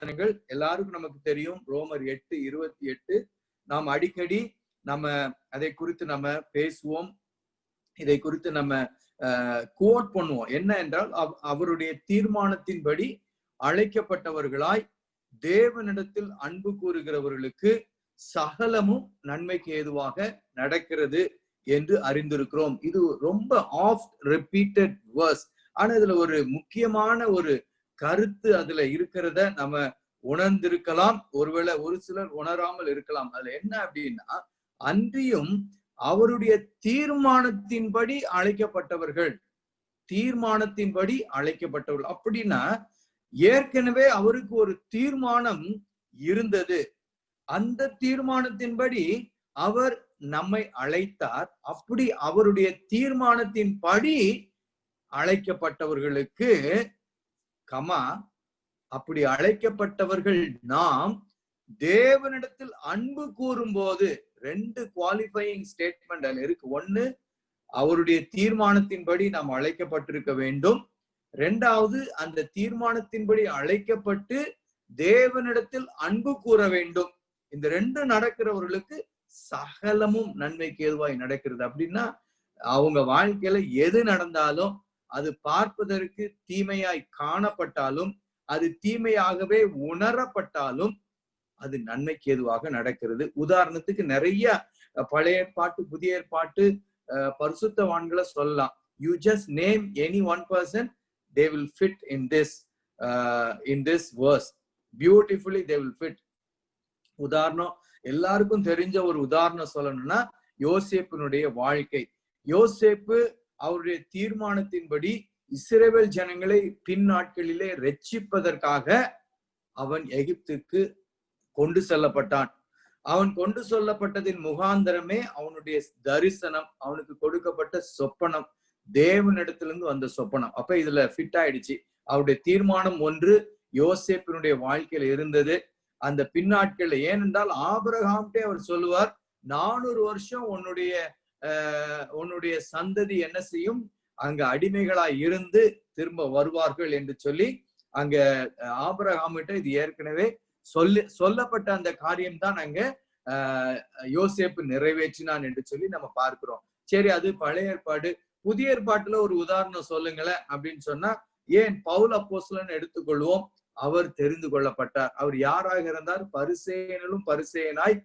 வசனங்கள் எல்லாருக்கும் நமக்கு தெரியும். ரோமர் 8:28. நாம் அடிக்கடி நம்ம அதை குறித்து நம்ம பேசுவோம், இதை குறித்து நம்ம கோட் பண்ணுவோம். என்ன என்றால், அவருடைய தீர்மானத்தின்படி அழைக்கப்பட்டவர்களாய் தேவனிடத்தில் அன்பு கூறுகிறவர்களுக்கு சகலமும் நன்மைக்கு ஏதுவாக நடக்கிறது என்று அறிந்திருக்கிறோம். இது ரொம்ப ஆஃப்ட் ரிப்பீட்டட் வேர்ஸ். ஆனா இதுல ஒரு முக்கியமான ஒரு கருத்து அதுல இருக்கிறத நம்ம உணர்ந்திருக்கலாம். ஒருவேளை ஒரு சிலர் உணராமல் இருக்கலாம். அதுல என்ன அப்படின்னா, அன்றியும் அவருடைய தீர்மானத்தின்படி அழைக்கப்பட்டவர்கள், தீர்மானத்தின்படி அழைக்கப்பட்டவர்கள் அப்படின்னா ஏற்கனவே அவருக்கு ஒரு தீர்மானம் இருந்தது. அந்த தீர்மானத்தின்படி அவர் நம்மை அழைத்தார். அப்படி அவருடைய தீர்மானத்தின்படி அழைக்கப்பட்டவர்களுக்கு அப்படி அழைக்கப்பட்டவர்கள் நாம் தேவனிடத்தில் அன்பு கூறும் போது, ரெண்டு குவாலிஃபையிங் ஸ்டேட்மெண்ட் அதுல இருக்கு. ஒண்ணு, அவருடைய தீர்மானத்தின்படி நாம் அழைக்கப்பட்டிருக்க வேண்டும். ரெண்டாவது, அந்த தீர்மானத்தின்படி அழைக்கப்பட்டு தேவனிடத்தில் அன்பு கூற வேண்டும். இந்த ரெண்டு நடக்கிறவர்களுக்கு சகலமும் நன்மைக்கு ஏதுவாய் நடக்கிறது. அப்படின்னா அவங்க வாழ்க்கையில எது நடந்தாலும், அது பார்ப்பதற்கு தீமையாய் காணப்பட்டாலும், அது தீமையாகவே உணரப்பட்டாலும், அது நன்மைக்கு ஏதுவாக நடக்கிறது. உதாரணத்துக்கு நிறைய பழைய ஏற்பாட்டு புதிய ஏற்பாட்டு பரிசுத்தவான்களை சொல்லலாம். You just name any one person, they will fit in this verse. Beautifully they will fit. உதாரணம், எல்லாருக்கும் தெரிஞ்ச ஒரு உதாரணம் சொல்லணும்னா யோசேப்பினுடைய வாழ்க்கை. யோசேப்பு அவருடைய தீர்மானத்தின்படி இஸ்ரவேல் ஜனங்களை பின் நாட்களிலே ரட்சிப்பதற்காக அவன் எகிப்துக்கு கொண்டு செல்லப்பட்டான். அவன் கொண்டு செல்லப்பட்டதின் முகாந்தரமே அவனுடைய தரிசனம், அவனுக்கு கொடுக்கப்பட்ட சொப்பனம், தேவனிடத்திலிருந்து வந்த சொப்பனம். அப்ப இதுல ஃபிட் ஆயிடுச்சு. அவருடைய தீர்மானம் ஒன்று யோசேப்பினுடைய வாழ்க்கையில இருந்தது. அந்த பின்னாட்கள்ல, ஏனென்றால் ஆபிரகாம்கிட்டே அவர் சொல்லுவார், 400 வருஷம் உன்னுடைய சந்ததி என்ன செய்யும், அங்க அடிமைகளாய் இருந்து திரும்ப வருவார்கள் என்று சொல்லி அங்க ஆபிரகாம்கிட்ட இது ஏற்கனவே சொல்லப்பட்ட அந்த காரியம்தான் அங்க யோசேப்பு நிறைவேற்றினான் என்று சொல்லி நம்ம பார்க்கிறோம். சரி, அது பழைய ஏற்பாடு. புதிய ஏற்பாட்டுல ஒரு உதாரணம் சொல்லுங்களேன் அப்படின்னு சொன்னா, ஏன் பவுல் அப்போஸ்தலன் எடுத்துக்கொள்வோம். அவர் தெரிந்து கொள்ளப்பட்டார். அவர் யாராக இருந்தார்? பரிசேயனிலும் பரிசேயனாய்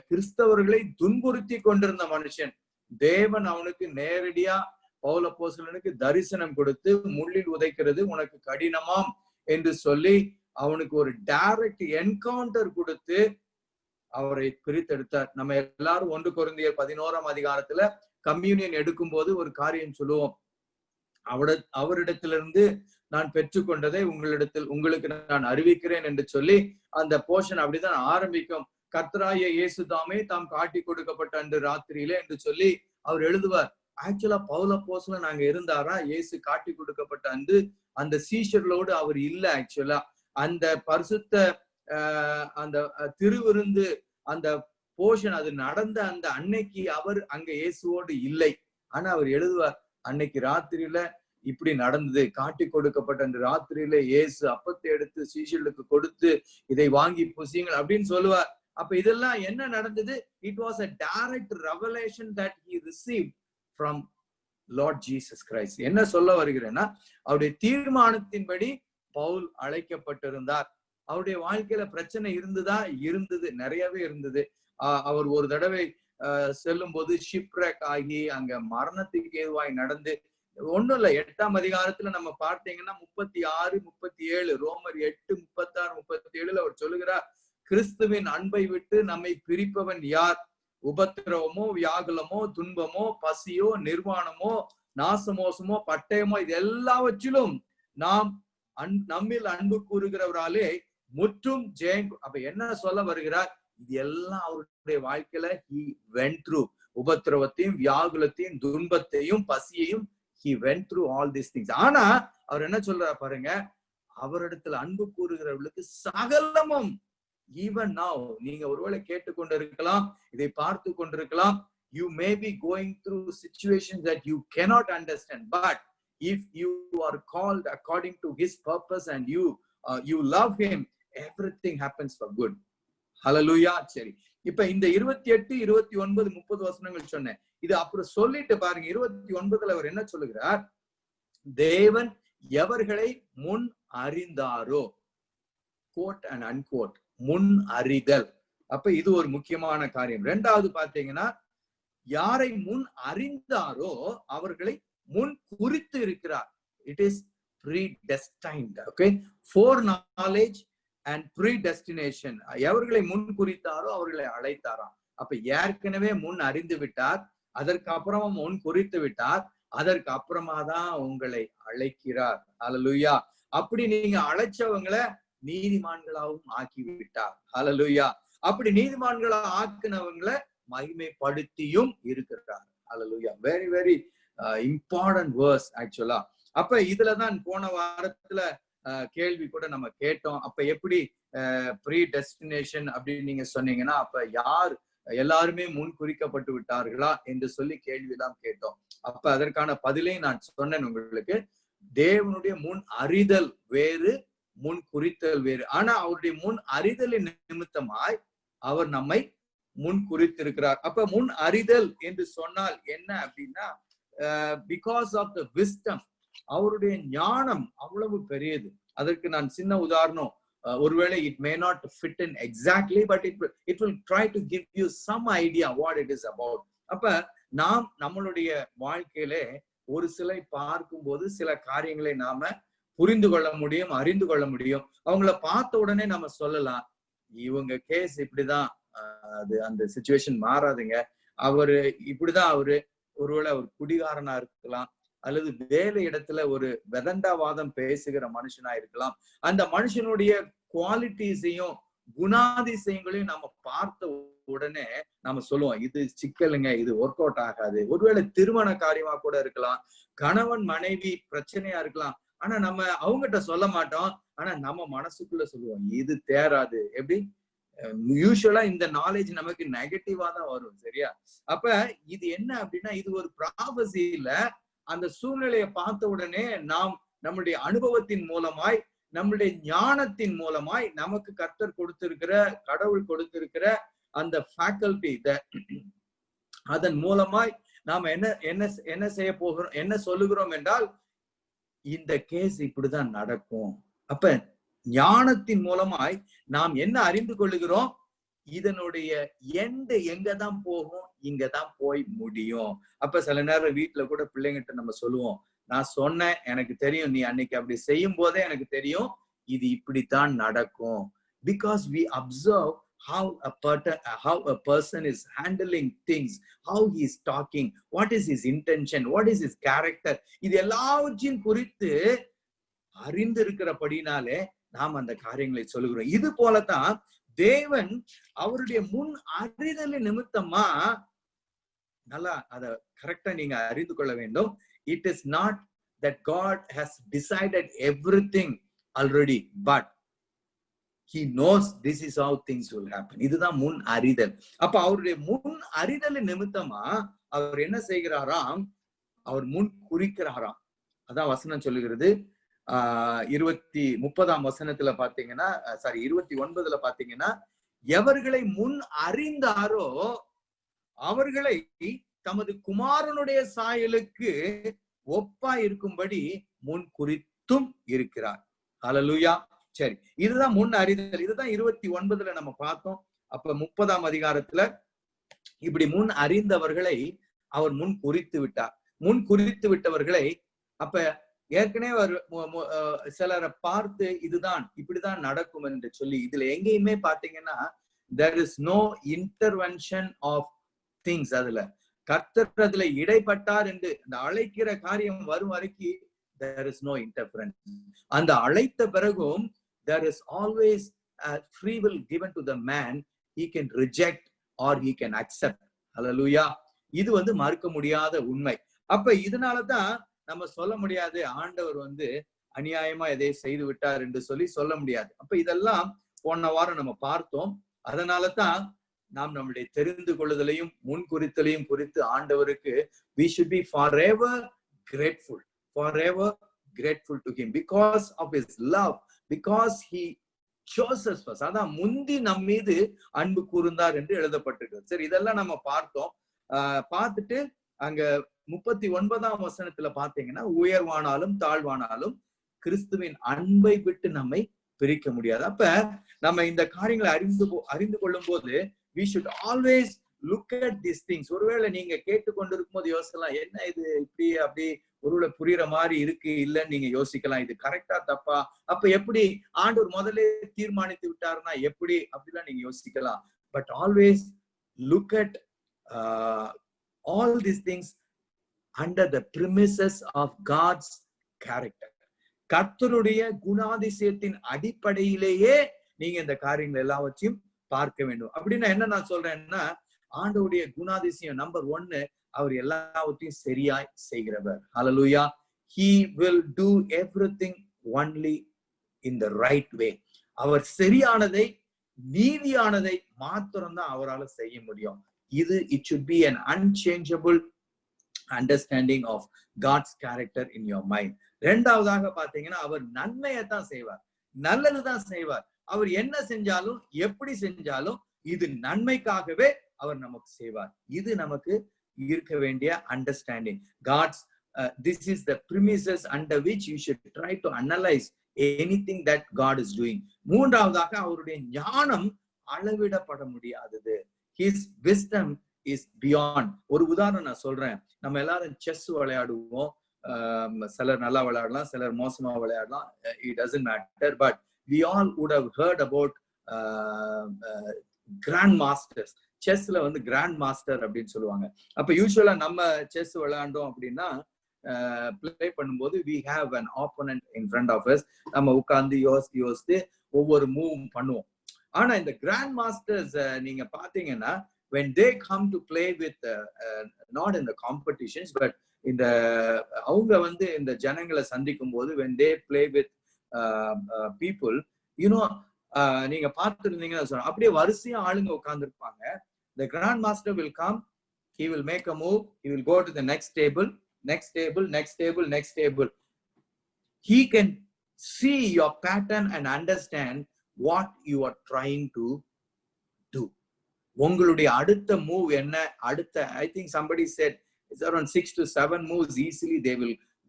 கிறிஸ்தவர்களை துன்புறுத்தி கொண்டிருந்த மனுஷன். தேவன் அவனுக்கு நேரடியா பவுல் அப்போஸ்தலனுக்கு தரிசனம் கொடுத்து, முள்ளில் உதைக்கிறது உனக்கு கடினமாம் என்று சொல்லி அவனுக்கு ஒரு டைரக்ட் என்கவுண்டர் கொடுத்து அவரை பிரித்தெடுத்தார். நம்ம எல்லாரும் 1 கொரிந்தியர் 11ஆம் அதிகாரத்துல கம்யூனியன் எடுக்கும் போது ஒரு காரியம் சொல்லுவோம். அவரிடத்திலிருந்து நான் பெற்றுக்கொண்டதை உங்களுக்கு நான் அறிவிக்கிறேன் என்று சொல்லி அந்த போர்ஷன் அப்படிதான் ஆரம்பிக்கும். கர்த்தராகிய இயேசு தாமே தாம் காட்டி கொடுக்கப்பட்ட அன்று ராத்திரியிலே என்று சொல்லி அவர் எழுதுவார். ஆக்சுவலா பவுல் அப்போஸ்தலன் அங்க இருந்தாரா? இயேசு காட்டி கொடுக்கப்பட்ட அன்று அந்த சீஷர்களோடு அவர் இல்ல. ஆக்சுவலா அந்த பரிசுத்த அந்த திருவிருந்து அந்த போர்ஷன் அது நடந்த அந்த அன்னைக்கு அவர் அங்க இயேசுவோடு இல்லை. ஆனா அவர் எழுதுவார், அன்னைக்கு ராத்திரியில இப்படி நடந்தது, காட்டி கொடுக்கப்பட்ட அந்த ராத்திரியில இயேசு அப்பத்தை எடுத்து சீஷர்களுக்கு கொடுத்து இதை வாங்கி புசியுங்கள் அப்படின்னு சொல்லுவார். அப்ப இதெல்லாம் என்ன நடந்தது? It was a direct revelation that he received from Lord Jesus Christ. என்ன சொல்ல வருகிறேன்னா, அவருடைய தீர்மானத்தின்படி பவுல் அழைக்கப்பட்டிருந்தார். அவருடைய வாழ்க்கையில பிரச்சனை இருந்தது, நிறையவே இருந்தது. அவர் ஒரு தடவை செல்லும் போது ஷிப்ரக் ஆகி அங்க மரணத்துக்கு ஏதுவாய் நடந்து, ஒண்ணும் இல்ல, 8ஆம் அதிகாரத்துல நம்ம பார்த்தீங்கன்னா 36, 37, ரோமர் 8, 36, 37 அவர் சொல்லுகிறார், கிறிஸ்துவின் அன்பை விட்டு நம்மை பிரிப்பவன் யார்? உபத்திரவமோ, வியாகுலமோ, துன்பமோ, பசியோ, நிர்வாணமோ, நாசமோசமோ, பட்டயமோ, இது எல்லாவற்றிலும் நாம் நம்மில் அன்பு கூறுகிறவராலே முற்றும் ஜெயம். அப்ப என்ன சொல்ல வருகிறார்? இது எல்லாம் அவருடைய வாழ்க்கையில he went through. உபத்திரவத்தையும், வியாகுலத்தையும், துன்பத்தையும், பசியையும் he went through all these things. ஆனா அவர் என்ன சொல்றாரு பாருங்க, அவரிடத்துல அன்பு கூறுகிறவர்களுக்கு சகலமும், even now, நீங்க ஒருவேளை கேட்டுக்கொண்டு இருக்கலாம், இதை பார்த்து கொண்டிருக்கலாம், you may be going through situations that you cannot understand, but if you are called according to his purpose and you you love him, everything happens for good. Hallelujah. சரி, இப்ப இந்த 28, 29, 30 வசனங்கள் சொன்னேன். இது அப்புறம் சொல்லிட்டு பாருங்க, 29ல அவர் என்ன சொல்லுகிறார்? தேவன் எவர்களை முன் அறிந்தாரோ, கோட் அண்ட் அன்கோட், முன் அறிதல். அப்ப இது ஒரு முக்கியமான காரியம். ரெண்டாவது பாத்தீங்கன்னா, யாரை முன் அறிந்தாரோ அவர்களை முன் குறித்து இருக்கிறார். It is predestined. Okay, foreknowledge and predestination. எவர்களை முன் குறித்தாரோ அவர்களை அழைத்தாராம். அப்ப ஏற்கனவே முன் அறிந்து விட்டார், அதற்கு அப்புறமா முன் குறித்து விட்டார், அதற்கு அப்புறமா தான் உங்களை அழைக்கிறார். ஹல்லேலூயா. அப்படி நீங்க அழைச்சவங்களை நீதிமான்களாகவும் ஆக்கி விட்டார். ஹல்லேலூயா. அப்படி நீதிமான்களா ஆக்குனவங்களை மகிமைப்படுத்தியும் இருக்கிறார். ஹல்லேலூயா. வெரி வெரி இம்பார்ட்டன்ட் வேர்ஸ் ஆக்சுவலா. அப்ப இதுலதான் போன வாரத்துல கேள்வி கூட நம்ம கேட்டோம். அப்ப எப்படி ப்ரீ டெஸ்டினேஷன் அப்படின்னு நீங்க சொன்னீங்கன்னா, அப்ப யார் எல்லாருமே முன் குறிக்கப்பட்டு விட்டார்களா என்று சொல்லி கேள்விதான் கேட்டோம். அப்ப அதற்கான பதிலை நான் சொன்னேன் உங்களுக்கு. தேவனுடைய முன் அறிதல் வேறு, முன் குறித்தல் வேறு. ஆனா அவருடைய முன் அறிதலின் நிமித்தமாய் அவர் நம்மை முன் குறித்திருக்கிறார். அப்ப முன் அறிதல் என்று சொன்னால் என்ன அப்படின்னா, பிகாஸ் ஆஃப் த விஸ்டம், அவருடைய ஞானம் அவ்வளவு பெரியது. அதற்கு நான் சின்ன உதாரணம், ஒருவேளை it may not fit in exactly, but it will try to give you some idea what it is about. அப்ப நாம் நம்மளுடைய வாழ்க்கையில ஒரு சிலை பார்க்கும் போது சில காரியங்களை நாம புரிந்து கொள்ள முடியும், அறிந்து கொள்ள முடியும். அவங்கள பார்த்த உடனே நம்ம சொல்லலாம், இவங்க கேஸ் இப்படிதான், அது அந்த சிச்சுவேஷன் மாறாதுங்க, அவரு இப்படிதான், அவரு ஒருவேளை அவர் குடிகாரனா இருக்கலாம், அல்லது வேலை இடத்துல ஒரு வெதண்டாவாதம் பேசுகிற மனுஷனா இருக்கலாம். அந்த மனுஷனுடைய குவாலிட்டிஸையும் குணாதிசயங்களையும் நம்ம பார்த்த உடனே நம்ம சொல்லுவோம், இது சிக்கலுங்க, இது ஒர்க் அவுட் ஆகாது. ஒருவேளை திருமண காரியமா கூட இருக்கலாம், கணவன் மனைவி பிரச்சனையா இருக்கலாம். ஆனா நம்ம அவங்ககிட்ட சொல்ல மாட்டோம், ஆனா நம்ம மனசுக்குள்ள சொல்லுவோம், இது தேராது. எப்படி? யூசுவலா இந்த நாலேஜ் நமக்கு நெகட்டிவா தான் வரும். சரியா? அப்ப இது என்ன அப்படின்னா, இது ஒரு ப்ராபசி இல்ல. அந்த சூழ்நிலையை பார்த்த உடனே நாம் நம்முடைய அனுபவத்தின் மூலமாய், நம்முடைய ஞானத்தின் மூலமாய், நமக்கு கர்த்தர் கொடுத்திருக்கிற, கடவுள் கொடுத்திருக்கிற அந்த ஃபேக்கல்டி, அதன் மூலமாய் நாம என்ன செய்ய போகிறோம், என்ன சொல்லுகிறோம் என்றால், இந்த கேஸ் இப்படிதான் நடக்கும். அப்ப ஞானத்தின் மூலமாய் நாம் என்ன அறிந்து கொள்ளுகிறோம், இதனுடைய எண்டு எங்கதான் போகும், இங்கதான் போய் முடியும். அப்ப சில நேரம் வீட்டுல கூட பிள்ளைங்கிட்ட நம்ம சொல்லுவோம், நான் சொன்னேன், எனக்கு தெரியும், நீ அன்னைக்கு அப்படி செய்யும் போதே எனக்கு தெரியும் இது இப்படித்தான் நடக்கும். Because we observe how a person is handling things, how he is talking, what is his intention, what is his character. இது எல்லாவற்றையும் குறித்து அறிந்திருக்கிறபடினாலே நாம் அந்த காரியங்களை சொல்லுகிறோம். இது போலதான் தேவன் அவருடைய முன் அறிதலின் நிமித்தமா, நல்லா அத கரெக்டா நீங்க அறிந்து கொள்ள வேண்டும். It is not that God has decided everything already, but he knows this is how things will happen. இதுதான் முன் அறிதல். அப்ப அவருடைய முன் அறிதலின் நிமித்தமா அவர் என்ன செய்கிறாராம், அவர் முன் குறிக்கிறாராம். அதான் வசனம் சொல்லுகிறது. 30ஆம் வசனத்துல பாத்தீங்கன்னா, 29ல பாத்தீங்கன்னா, எவர்களை முன் அறிந்தாரோ அவர்களை தமது குமாரனுடைய சாயலுக்கு ஒப்பா இருக்கும்படி முன் குறித்தும் இருக்கிறார். ஹல்லேலூயா. சரி, இதுதான் முன் அறிதல். இதுதான் 29ல நம்ம பார்த்தோம். அப்ப 30ஆம் அதிகாரத்துல இப்படி முன் அறிந்தவர்களை அவர் முன் குறித்து விட்டார். முன் குறித்து விட்டவர்களை, அப்ப ஏற்கனவே சிலரை பார்த்து இதுதான் இப்படிதான் நடக்கும் என்று சொல்லி, இதுல எங்கேயுமே பாத்தீங்கன்னா there is no intervention of things. அதுல கர்த்தர் அதுல இடைப்பட்டார் என்று அந்த அழைக்கிற காரியம் வரும் வரைக்கும் there is no interference. அந்த அழைத்த பிறகும் there is always a free will given to the man. He can reject or he can accept. Hallelujah. இது மறுக்க முடியாத உண்மை. அப்ப இதனாலதான் நம்ம சொல்ல முடியாது, ஆண்டவர் அநியாயமா எதை செய்து விட்டார் என்று சொல்லி சொல்ல முடியாது. அப்ப இதெல்லாம் போன வாரம் நம்ம பார்த்தோம். அதனாலதான் நாம் நம்முடைய தெரிந்து கொள்ளுதலையும் முன் குறித்தலையும் குறித்து ஆண்டவருக்கு we should be forever grateful to him because of his love, because he chose us first. அதான் முந்தி நம் மீது அன்பு கூர்ந்தார் என்று எழுதப்பட்டிருக்கு. சரி, இதெல்லாம் நம்ம பார்த்தோம். பார்த்துட்டு அங்க 39ஆம் வசனத்துல பாத்தீங்கன்னா, உயர்வானாலும் தாழ்வானாலும் கிறிஸ்துவின் அன்பை விட்டு நம்மை பிரிக்க முடியாது. அப்ப நம்ம இந்த காரியங்களை அறிந்து கொள்ளும் போது we should always look at these things. ஒருவேளை நீங்க கேட்டுக்கொண்டிருக்கும் போது யோசிக்கலாம், என்ன இது இப்படி அப்படி ஒருவேளை புரியுற மாதிரி இருக்கு இல்லன்னு நீங்க யோசிக்கலாம், இது கரெக்டா தப்பா, அப்ப எப்படி ஆண்டவர் முதல்ல தீர்மானித்து விட்டாருன்னா எப்படி அப்படிலாம் நீங்க யோசிக்கலாம். But always look at all these things under the premises of God's character. கர்த்தருடைய குணாதிசயத்தின் அடிப்படையிலேயே நீங்க இந்த காரியங்கள் எல்லாவற்றையும் பார்க்க வேண்டும். அப்படின்னா என்ன நான் சொல்றேன்னா, ஆண்டவருடைய குணாதிசயம் நம்பர் 1, அவர் எல்லாவற்றையும் சரியாய் செய்கிறவர். ஹல்லேலூயா. He will do everything only in the right way. அவர் சரியானதை நீதியானதை மாத்திரம்தான் அவரால் செய்ய முடியும். இது it should be an unchangeable understanding of God's character in your mind. இரண்டாவதாக பாத்தீங்கன்னா, அவர் நன்மையை தான் செய்வார், நல்லதுதான் செய்வார். அவர் என்ன செஞ்சாலும் எப்படி செஞ்சாலும் இது நன்மைக்காகவே அவர் நமக்கு செய்வார். இது நமக்கு இருக்க வேண்டிய understanding. God's this is the premises under which you should try to analyze anything that God is doing. மூன்றாவதாக அவருடைய ஞானம் அளவிடப்பட முடியாதது. His wisdom is beyond. ஒரு உதாரணம் நான் சொல்றேன். நம்ம எல்லாரும் செஸ் விளையாடுவோம். சிலர் நல்லா விளையாடலாம், சிலர் மோசமா விளையாடலாம். It doesn't matter. But we all would have heard about grand masters. செஸ்ல வந்து கிராண்ட் மாஸ்டர் அப்படின்னு சொல்லுவாங்க. அப்ப யூசுவலா நம்ம செஸ் விளையாண்டோம் அப்படின்னா, பிளே பண்ணும்போது we have an opponent in front of us. நம்ம உட்கார்ந்து யோசித்து ஒவ்வொரு மூவ் பண்ணுவோம். ஆனா இந்த கிராண்ட் மாஸ்டர்ஸ் நீங்க பாத்தீங்கன்னா, when they come to play with not in the competitions but இந்த அவங்க வந்து இந்த ஜனங்களை சந்திக்கும் போது when they play with people, you know, நீங்க பார்த்துருந்தீங்கன்னா அப்படியே வரிசையா ஆளுங்க உட்கார்ந்து இருப்பாங்க. The grand master will come, he will make a move, he will go to the next table, next table, next table, next table. He can see your pattern and understand what you are trying to do. உங்களுடைய அடுத்த move என்ன, அடுத்த I think somebody said it's around 6 to 7 moves easily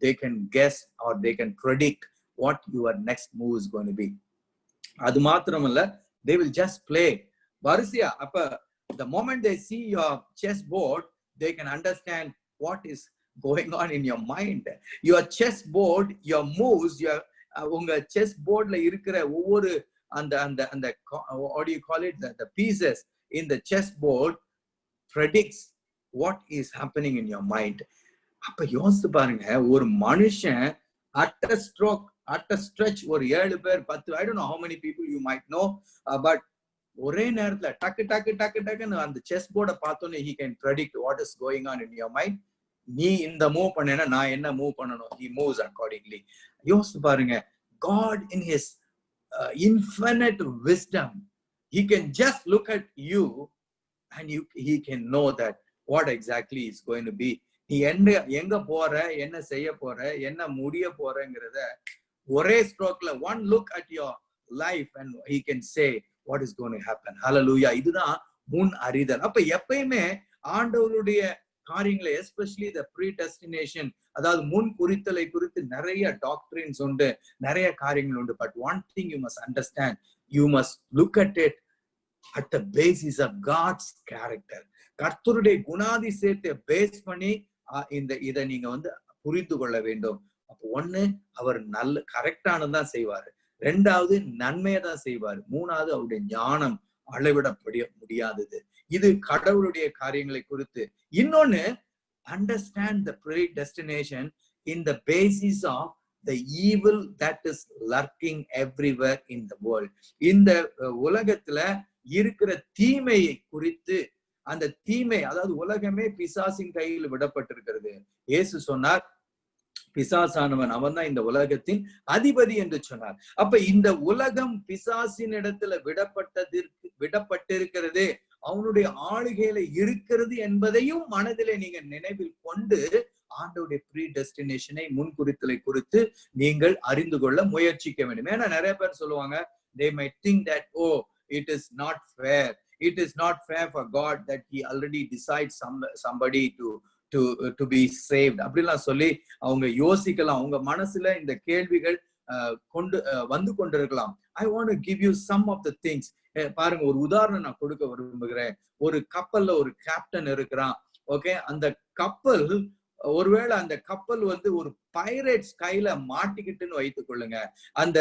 they can guess or they can predict what your next move is going to be. அது மாத்திரமல்ல, they will just play வரிசையா. அப்ப the moment they see your chess board, they can understand what is going on in your mind. Your chess board, your moves, your உங்க chess boardல இருக்கிற ஒவ்வொரு அந்த what do you call it, the pieces in the chess board predicts what is happening in your mind. அப்ப யோசித்து பாருங்க, ஒரு மனுஷன் at a stroke, at a stretch, ஒரு 7 பேர் 10, I don't know how many people you might know, but ஒரே நேரத்துல டக்கு டக்கு டக்கு டக்குன்னு அந்த செஸ் போர்டை பார்த்தோன்னே he can predict what is going on in your mind. நீ இந்த மூவ் பண்ணேன்னா நான் என்ன மூவ் பண்ணணும், he moves accordingly. யோசித்து பாருங்க, God in his infinite wisdom, he can just look at you and he can know that what exactly is going to be. நீ எங்க போற, என்ன செய்ய போற, என்ன முடிய போறங்கிறத ஒரே ஸ்ட்ரோக்ல one look at your life and he can say what is going to happen. Hallelujah. இதுதான் முன் அறிதல். அப்ப எப்பயுமே ஆண்டவருடைய காரியங்களை, எஸ்பெஷலி the predestination, அதாவது முன் குறித்தலை குறித்து நிறைய டாக்டரின்ஸ் உண்டு, நிறைய காரியங்கள் உண்டு. But one thing you must understand, you must look at it at the basis of God's character. கர்த்தருடைய குணாதிசயத்தை பேஸ் பண்ணி இதை நீங்க வந்து புரிந்து கொள்ள வேண்டும். அப்போ ஒண்ணு, அவர் நல்ல கரெக்டானதான் செய்வாரு. ரெண்டாவது, நன்மையை தான் செய்வாரு. மூணாவது, அவருடைய ஞானம் அளவிடப்பட முடியாதது. இது கடவுளுடைய காரியங்களை குறித்து. இன்னொன்னு, understand the predestination in the basis of the evil that is lurking everywhere in the world. இந்த உலகத்துல இருக்கிற தீமையை குறித்து, அந்த தீமை, அதாவது உலகமே பிசாசின் கையில் விடப்பட்டிருக்கிறது. இயேசு சொன்னார், பிசாசானவன் அவன் தான் இந்த உலகத்தின் அதிபதி என்று சொன்னார். அப்ப இந்த உலகம் பிசாசின் இடத்துல விடப்பட்டிருக்கிறது அவனுடைய ஆளுகையில இருக்கிறது என்பதையும் மனதிலே நீங்க நினைவில் கொண்டு ஆண்டவருடைய ப்ரீ டெஸ்டினேஷனை முன்குறித்தலை குறித்து நீங்கள் அறிந்து கொள்ள முயற்சிக்க வேண்டும். ஏன்னா நிறைய பேர் சொல்லுவாங்க, they might think that, oh, it is not fair, it is not fair for God that he already decides somebody to be saved அப்படிலாம் சொல்லி அவங்க யோசிக்கலாம். அவங்க மனசுல இந்த கேள்விகள் கொண்டு வந்து கொண்டிருக்கலாம். I want to give you some of the things. பாருங்க, ஒரு உதாரணம் நான் கொடுக்க விரும்புகிறேன். ஒரு கப்பல்ல ஒரு கேப்டன் இருக்கிறான். ஓகே, அந்த கப்பல் ஒருவேளை அந்த கப்பல் வந்து ஒரு பைரேட்ஸ் கையில மாட்டிக்கிட்டுன்னு வைத்துக் கொள்ளுங்க. அந்த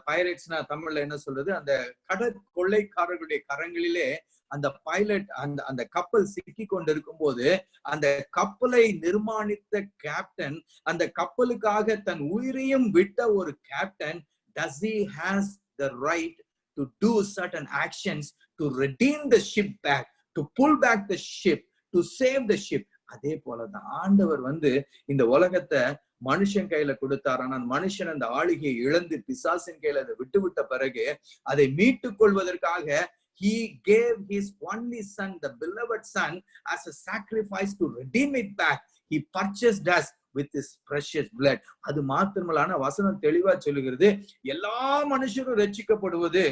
பைரேட்ஸ்னா தமிழ்ல என்ன சொல்றது, அந்த கடற்கொள்ளைக்காரர்களுடைய கரங்களிலே அந்த பைலட் அந்த கப்பல் சிக்கி கொண்டிருக்கும் போது அந்த கப்பலை நிர்மாணித்த கேப்டன், அந்த கப்பலுக்காக தன் உயிரையும் விட்ட ஒரு captain, does he has the right to do certain actions to redeem the ship back, to pull back the ship, to save the ship? அதே போலதான் ஆண்டவர் வந்து இந்த உலகத்தை மனுஷன் கையில கொடுத்தார். ஆனால் மனுஷன் அந்த ஆளுகையை இழந்து பிசாசின் கையில அதை விட்டுவிட்ட பிறகு அதை மீட்டுக் கொள்வதற்காக he gave his only son, the beloved son, as a sacrifice to redeem it back. He purchased us with his precious blood. அது மாத்திரமல்ல, வசனம் தெளிவா சொல்லுகிறது, எல்லா மனுஷரும் ரட்சிக்கப்படுவது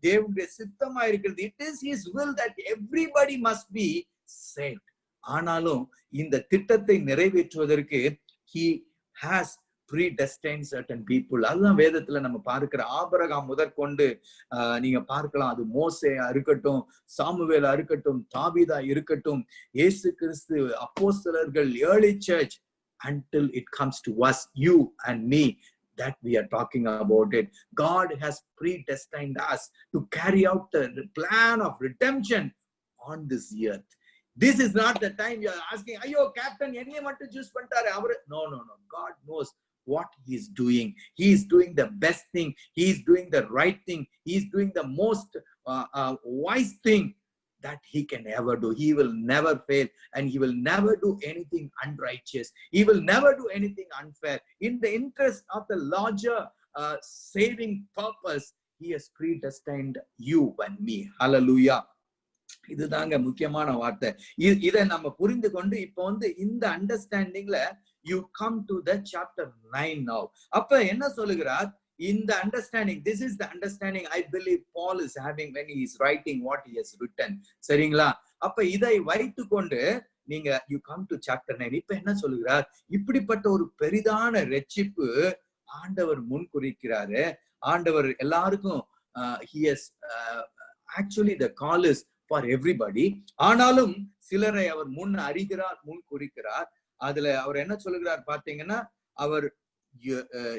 தேவனுடைய சித்தமா இருக்கிறது. It is his will that everybody must be saved. ஆனாலும் இந்த திட்டத்தை நிறைவேற்றுவதற்கு he has predestined certain people. அதுதான் வேதத்துல நம்ம பார்க்கிற ஆபிரகாம் முதற்கொண்டு நீங்க பார்க்கலாம். அது மோசேயா இருக்கட்டும், சாமுவேலா இருக்கட்டும், தாவீதா இருக்கட்டும், இயேசு கிறிஸ்து, அப்போஸ்தலர்கள், early church, until it comes to us, you and me, that we are talking about it. God has predestined us to carry out the plan of redemption on this earth. This is not the time you are asking, ayyo captain enni mattu choose pannitaru avaru. No, God knows what he is doing. He is doing the best thing, he is doing the right thing, he is doing the most wise thing that he can ever do. He will never fail, and he will never do anything unrighteous, he will never do anything unfair. In the interest of the larger saving purpose, he has predestined you and me. Hallelujah. இதுதாங்க முக்கியமான வார்த்தை. இதை நம்ம புரிந்து கொண்டு இப்ப வந்து இந்த அண்டர்ஸ்டாண்டிங்ல you come to the chapter 9 now. அப்ப என்ன சொல்லுகிறார் இந்த understanding? this is the understanding I believe Paul is having when he is writing what he has written. சரிங்களா? அப்ப இதை வைத்து கொண்டு நீங்க you come to chapter 9. இப்ப என்ன சொல்லுகிறார்? இப்படிப்பட்ட ஒரு பெரிதான ரட்சிப்பு ஆண்டவர் முன்குறிக்கிறாரு. ஆண்டவர் எல்லாருக்கும் he has actually the call is for everybody. ஆனாலும் சிலரை அவர் முன் அறிகிறார், முன் குறிக்கிறார். அதுல அவர் என்ன சொல்லுகிறார் பாத்தீங்கன்னா, அவர்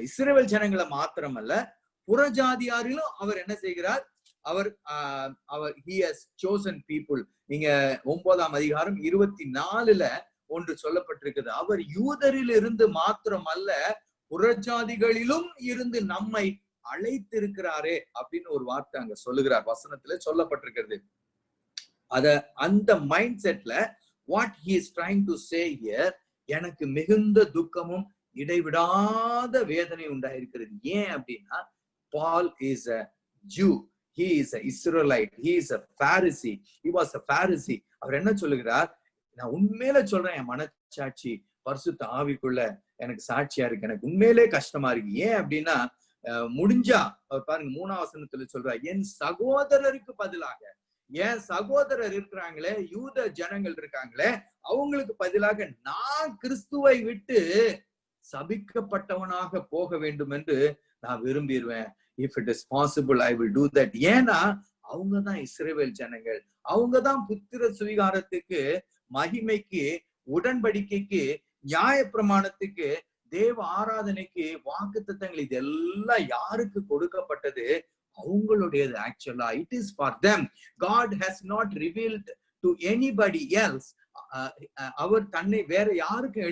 இஸ்ரவேல் ஜனங்களை மாத்திரமல்ல, புறஜாதியாரிலும் அவர் என்ன செய்கிறார்? அவர் he has chosen people. நீங்க 9ஆம் அதிகாரம் 24ல ஒன்று சொல்லப்பட்டிருக்குது. அவர் யூதரில் இருந்து மாத்திரமல்ல, புறஜாதிகளிலும் இருந்து நம்மை அழைத்திருக்கிறாரே அப்படின்னு ஒரு வார்த்தை அங்க சொல்லுகிறார், வசனத்துல சொல்லப்பட்டிருக்கிறது. அந்த மைண்ட் செட்ல what he is trying to say here, எனக்கு மிகுந்த துக்கமும் இடைவிடாத வேதனை உண்டாயிருக்கிறது. ஏன் அப்படின்னா, Paul is a Jew, he is a Israelite, he is a Pharisee, he was a Pharisee. அவர் என்ன சொல்லுகிறார்? நான் உண்மையில சொல்றேன், என் மனச்சாட்சி பரிசுத்த ஆவிக்குள்ள எனக்கு சாட்சியா இருக்கு, எனக்கு உண்மையிலே கஷ்டமா இருக்கு. ஏன் அப்படின்னா, முடிஞ்சா அவர் பாருங்க 3ஆம் வசனத்துல சொல்றார், என் சகோதரருக்கு பதிலாக, என் சகோதரர் இருக்கிறாங்களே, யூத ஜனங்கள் இருக்காங்களே, அவங்களுக்கு பதிலாக நான் கிறிஸ்துவை விட்டு சபிக்கப்பட்டவனாக போக வேண்டும் என்று நான் விரும்பிடுவேன். If it is possible I will do that. ஏன்னா அவங்கதான் இஸ்ரவேல் ஜனங்கள், அவங்கதான் புத்திர சுவீகாரத்துக்கு, மகிமைக்கு, உடன்படிக்கைக்கு, நியாய பிரமாணத்துக்கு, தேவ ஆராதனைக்கு, வாக்குத்தத்தங்கள் இதெல்லாம் யாருக்கு கொடுக்கப்பட்டது? அவங்களுடையது. ஆக்சுவலா it is for them. God has not revealed to anybody else. அவர் தன்னை வேற யாருக்கும்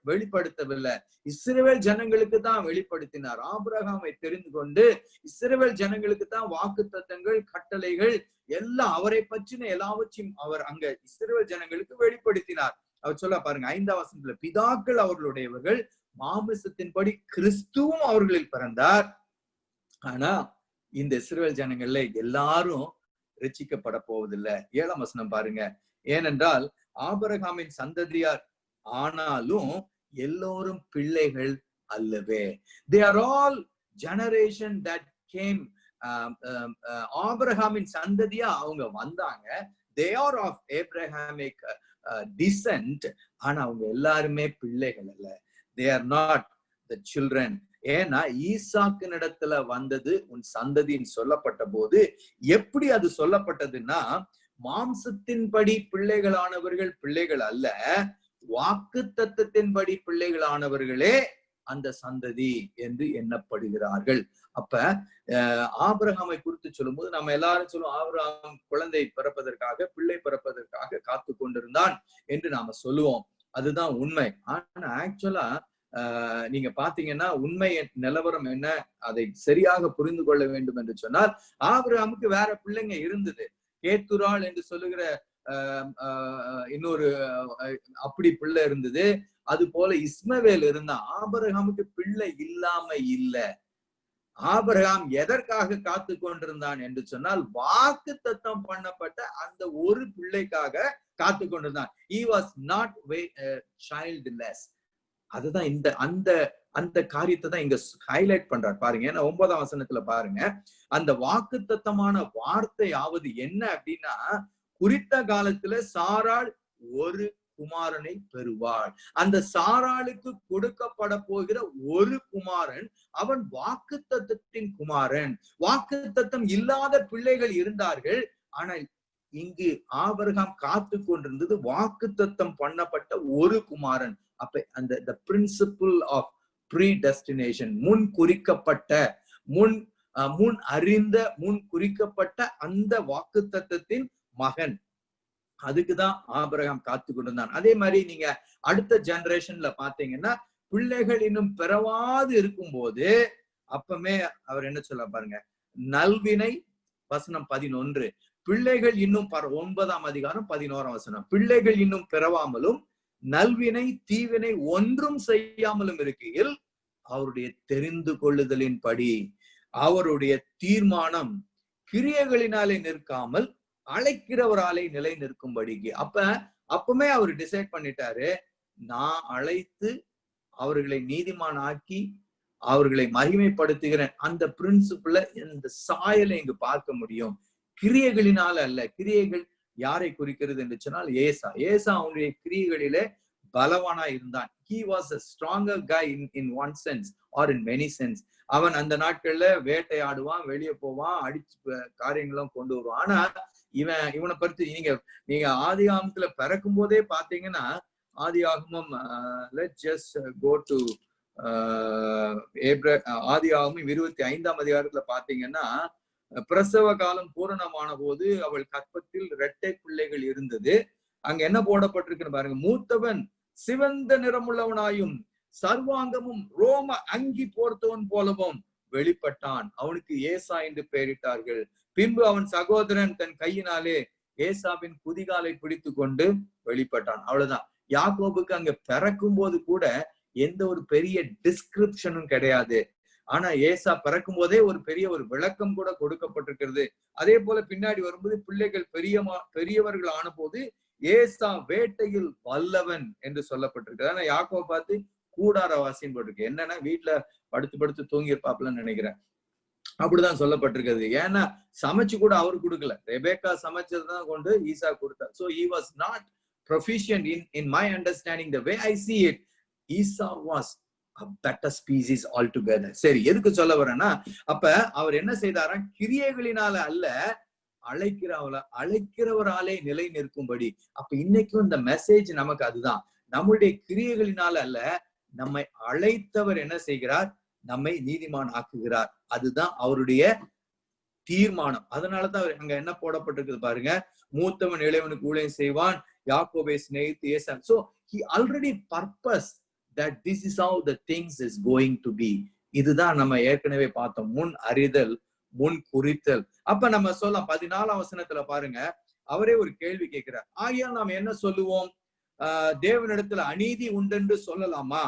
வெளிப்படுத்தவில்லை, இஸ்ரவேல் ஜனங்களுக்கு தான் வெளிப்படுத்தினார். ஆபிரகாமை தெரிந்து கொண்டு இஸ்ரவேல் ஜனங்களுக்கு தான் வாக்குத்தத்தங்கள், கட்டளைகள் எல்லாம், அவரை பற்றின எல்லாவற்றையும் அவர் அங்க இஸ்ரவேல் ஜனங்களுக்கு வெளிப்படுத்தினார். அவர் சொல்ல பாருங்க 5ஆம் வசனத்துல, பிதாக்கள் அவர்களுடையவர்கள், மாமிசத்தின்படி கிறிஸ்துவும் அவர்களில் பிறந்தார். ஆனா இந்த இஸ்ரவேல் ஜனங்கள்ல எல்லாரும் ரட்சிக்கப்பட போவதில்லை. 7ஆம் வசனம் பாருங்க. ஏனென்றால் ஆபிரகாமின் சந்ததியார் ஆனாலும் எல்லோரும் பிள்ளைகள் அல்லவே. They are all generation that came. ஆபிரகாமின் சந்ததியா அவங்க வந்தாங்க. They are of Abrahamic descent. ஆனா அவங்க எல்லாருமே பிள்ளைகள் அல்ல. They are not the children. ஏன்னா ஈசாக்கினிடத்துல வந்தது உன் சந்ததின்னு சொல்லப்பட்ட போது எப்படி அது சொல்லப்பட்டதுன்னா, மாம்சத்தின்படி பிள்ளைகளானவர்கள் பிள்ளைகள் அல்ல, வாக்கு தத்தத்தின்படி பிள்ளைகளானவர்களே அந்த சந்ததி என்று எண்ணப்படுகிறார்கள். அப்ப ஆபிரகாமை குறித்து சொல்லும் போது நம்ம எல்லாரும் சொல்லுவோம், ஆபிரகாம் குழந்தை பிறப்பதற்காக, பிள்ளை பிறப்பதற்காக காத்து கொண்டிருந்தான் என்று நாம சொல்லுவோம். அதுதான் உண்மை. ஆனா ஆக்சுவலா நீங்க பாத்தீங்கன்னா உண்மை நிலவரம் என்ன, அதை சரியாக புரிந்து கொள்ள வேண்டும் என்று சொன்னால், ஆபிரகாமுக்கு வேற பிள்ளைங்க இருந்தது. கேத்துராள் என்று சொல்லுகிற இன்னொரு அப்படி பிள்ளை இருந்தது. அது போல இஸ்மவேல் இருந்தா. ஆபிரகாமுக்கு பிள்ளை இல்லாம இல்ல. ஆபிரகாம் எதற்காக காத்து கொண்டிருந்தான் என்று சொன்னால், வாக்கு தத்தம் பண்ணப்பட்ட அந்த ஒரு பிள்ளைக்காக காத்து கொண்டிருந்தான். He was not childless. அதுதான் இந்த அந்த காரியத்தை தான் இங்க ஹைலைட் பண்றார் பாருங்க. ஏன்னா 9ஆம் வசனத்துல பாருங்க, அந்த வாக்கு தத்தமான வார்த்தையாவது என்ன அப்படின்னா, குறித்த காலத்துல சாராள் ஒரு குமாரனை பெறுவாள். அந்த சாராளுக்கு கொடுக்கப்பட போகிற ஒரு குமாரன் அவன் வாக்கு தத்தத்தின் குமாரன். வாக்கு தத்தம் இல்லாத பிள்ளைகள் இருந்தார்கள். ஆனால் இங்கு ஆபிரகாம் காத்து கொண்டிருந்தது வாக்கு தத்தம் பண்ணப்பட்ட ஒரு குமாரன். அப்ப அந்த பிரின்சிபிள் ஆஃப் ப்ரீடெஸ்டினேஷன், முன் குறிக்கப்பட்ட, முன் அறிந்த, முன் குறிக்கப்பட்ட அந்த வாக்கு தத்தத்தின் மகன், அதுக்குதான் ஆபிரகாம் காத்து கொண்டிருந்தான். அதே மாதிரி நீங்க அடுத்த ஜெனரேஷன்ல பாத்தீங்கன்னா, பிள்ளைகள் இன்னும் பிறவாது இருக்கும் போது அப்பமே அவர் என்ன சொல்ல பாருங்க, நல்வினை வசனம் 11, பிள்ளைகள் இன்னும் 9ஆம் அதிகாரம் 11ஆம் வசனம், பிள்ளைகள் இன்னும் பிறவாமலும் நல்வினை தீவினை ஒன்றும் செய்யாமலும் இருக்கையில் அவருடைய தெரிந்து கொள்ளுதலின் படி அவருடைய தீர்மானம் கிரியைகளினாலே நிற்காமல் அழைக்கிறவராலே நிலை நிற்கும்படிக்கு. அப்பமே அவர் டிசைட் பண்ணிட்டாரு, நான் அழைத்து அவர்களை நீதிமான் ஆக்கி அவர்களை மகிமைப்படுத்துகிறேன். அந்த பிரின்சிபிள, இந்த சாயலை இங்கு பார்க்க முடியும். கிரியைகளினால அல்ல. கிரியைகள் யாரை குறிக்கிறது என்று சொன்னால் ஏசா அவனுடைய கிரியைகளிலே பலவானா இருந்தான். He was a stronger guy in one sense or in many sense. அவன் அந்த நாட்கள்ல வேட்டையாடுவான், வெளியே போவான், அடிச்சு காரியங்களும் கொண்டு வருவான். ஆனா இவனை பற்றி நீங்க ஆதியாகமத்துல பிறக்கும் போதே பாத்தீங்கன்னா, ஆதியாகமம் let's just go to ஆதியாகமம் 25ஆம் அதிகாரத்துல பாத்தீங்கன்னா, பிரசவ காலம் பூரணமான போது அவள் கற்பத்தில் இரட்டை பிள்ளைகள் இருந்தது. அங்க என்ன போடப்பட்டிருக்குன்னு பாருங்க, மூத்தவன் சிவந்த நிறமுள்ளவனாயும் சர்வாங்கமும் ரோம அங்கி போர்த்தவன் போலவும் வெளிப்பட்டான். அவனுக்கு ஏசா என்று பெயரிட்டார்கள். பின்பு அவன் சகோதரன் தன் கையினாலே ஏசாவின் குதிகாலை பிடித்து கொண்டு வெளிப்பட்டான். அவ்வளவுதான். யாக்கோபுக்கு அங்க பிறக்கும் போது கூட எந்த ஒரு பெரிய டிஸ்கிரிப்ஷனும் கிடையாது. ஆனா ஏசா பிறக்கும் போதே ஒரு பெரிய ஒரு விளக்கம் கூட கொடுக்கப்பட்டிருக்கிறது. அதே போல பின்னாடி வரும்போது பிள்ளைகள் பெரியவர்கள் ஆன போது ஏசா வேட்டையில் வல்லவன் என்று சொல்லப்பட்டிருக்கு. ஆனா யாக்கோபை பார்த்து கூடாரவாசின்னு போட்டிருக்கு. என்னன்னா வீட்டுல படுத்து தூங்கிருப்பாப்லன்னு நினைக்கிறேன். அப்படிதான் சொல்லப்பட்டிருக்கிறது. ஏன்னா சமைச்சு கூட அவரு கொடுக்கல, ரெபேக்கா சமைச்சதுதான் கொண்டு ஈசா கொடுத்தார். So he was not proficient in my understanding. The way I see it, Esau was a better species altogether. சரி, எதுக்கு சொல்ல வரேன்னா, அப்ப அவர் என்ன செய்தாரா, கிரியைகளினால அல்ல, அழைக்கிறவராலே நிலை நிற்கும்படி. அப்ப இன்னைக்கும் இந்த மெசேஜ் நமக்கு அதுதான். நம்முடைய கிரியைகளினால அல்ல, நம்மை அழைத்தவர் என்ன செய்கிறார், நம்மை நீதிமான் ஆக்குகிறார். அதுதான் அவருடைய தீர்மானம். அதனாலதான் அவர் அங்க என்ன போடப்பட்டிருக்குது பாருங்க, மூத்தவன் இளையவனுக்கு ஊழியம் செய்வான், யாக்கோபை சிநேகித்து ஏசா. So he already purposed that this is how the things is going to be. இதுதான் நம்ம ஏற்கனவே பார்த்தோம், முன் அறிதல், முன் குறித்தல். அப்ப நம்ம சொல்லலாம் 14ஆம் வசனத்துல பாருங்க, அவரே ஒரு கேள்வி கேட்கிறார். ஆகையால் நாம் என்ன சொல்லுவோம், தேவனிடத்துல அநீதி உண்டென்று சொல்லலாமா?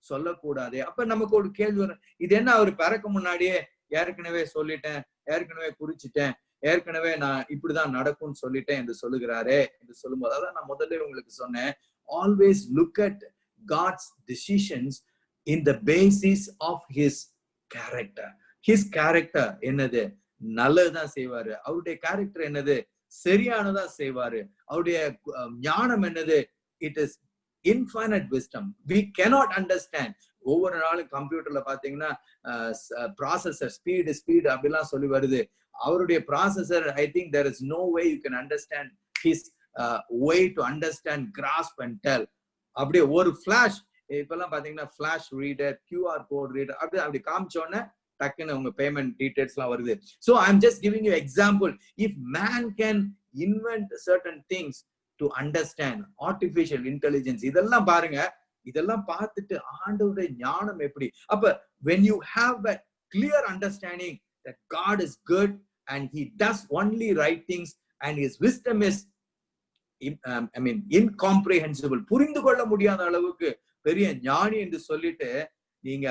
சொல்லக்கூடாதே. அப்ப நமக்கு ஒரு கேள்வி வரும், இது என்ன அவர் பிறக்க முன்னாடியே ஏற்கனவே சொல்லிட்டேன், ஏற்கனவே குறிச்சிட்டேன், ஏற்கனவே நான் இப்படிதான் நடக்கும்னு சொல்லிட்டேன் என்று சொல்லுகிறாரே என்று சொல்லும்போது, அதான் நான் முதல்ல உங்களுக்கு சொன்னேன், always look at God's decisions in the basis of his character. His character என்னது? நல்லதுதான் செய்வாரு. அவருடைய கேரக்டர் என்னது? சரியானதா செய்வாரு. அவருடைய ஞானம் என்னது? It is infinite wisdom. we cannot understand. ஒவ்வொரு நாளும் கம்ப்யூட்டர்ல பாத்தீங்கன்னா ப்ராசஸர் ஸ்பீடு அப்படிலாம் சொல்லி வருது. அவருடைய processor, I think there is no way you can understand his way to understand, grasp and tell. அப்படியே ஒரு ஃபிளாஷ், இப்பெல்லாம் பாத்தீங்கன்னா flash reader, QR code reader, அப்படி காமிச்சோன்னே டக்குன்னு உங்க பேமெண்ட் டீடைல்ஸ் எல்லாம் வருது. So I'm just giving you example. If man can invent certain things to understand, artificial intelligence, இதெல்லாம் பாருங்க, இதெல்லாம் பார்த்துட்டு ஆண்டவருடைய ஞானம் எப்படி. அப்ப when you have that clear understanding that God is good and he does only right things and his wisdom is incomprehensible, புரிந்து கொள்ள முடியாத அளவுக்கு பெரிய ஞானி என்று சொல்லிட்டு நீங்க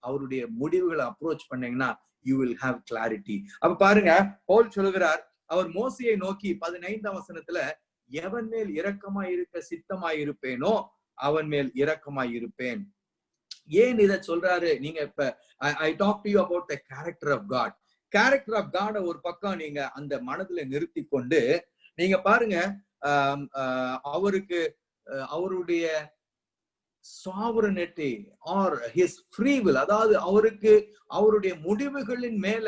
அவருடைய முடிவுகளை அப்ரோச் பண்ணீங்கன்னா you will have clarity. அப்ப பாருங்க, பவுல் சொல்லுகிறார், அவர் மோசேயை நோக்கி 15ஆம் வசனத்துல, எவன் மேல் இரக்கமாய் இருக்க சித்தமாய் இருப்பேனோ அவன் மேல் இரக்கமாய் இருப்பேன். ஏன் இத சொல்றாரு? நீங்க இப்ப I talk to you about the character of God. Character of God ஒரு பக்கம் நீங்க அந்த மனதுல நிறுத்தி கொண்டு நீங்க பாருங்க, அவருக்கு அவருடைய sovereignty or his free will, அதாவது அவருக்கு அவருடைய முடிவுகளின் மேல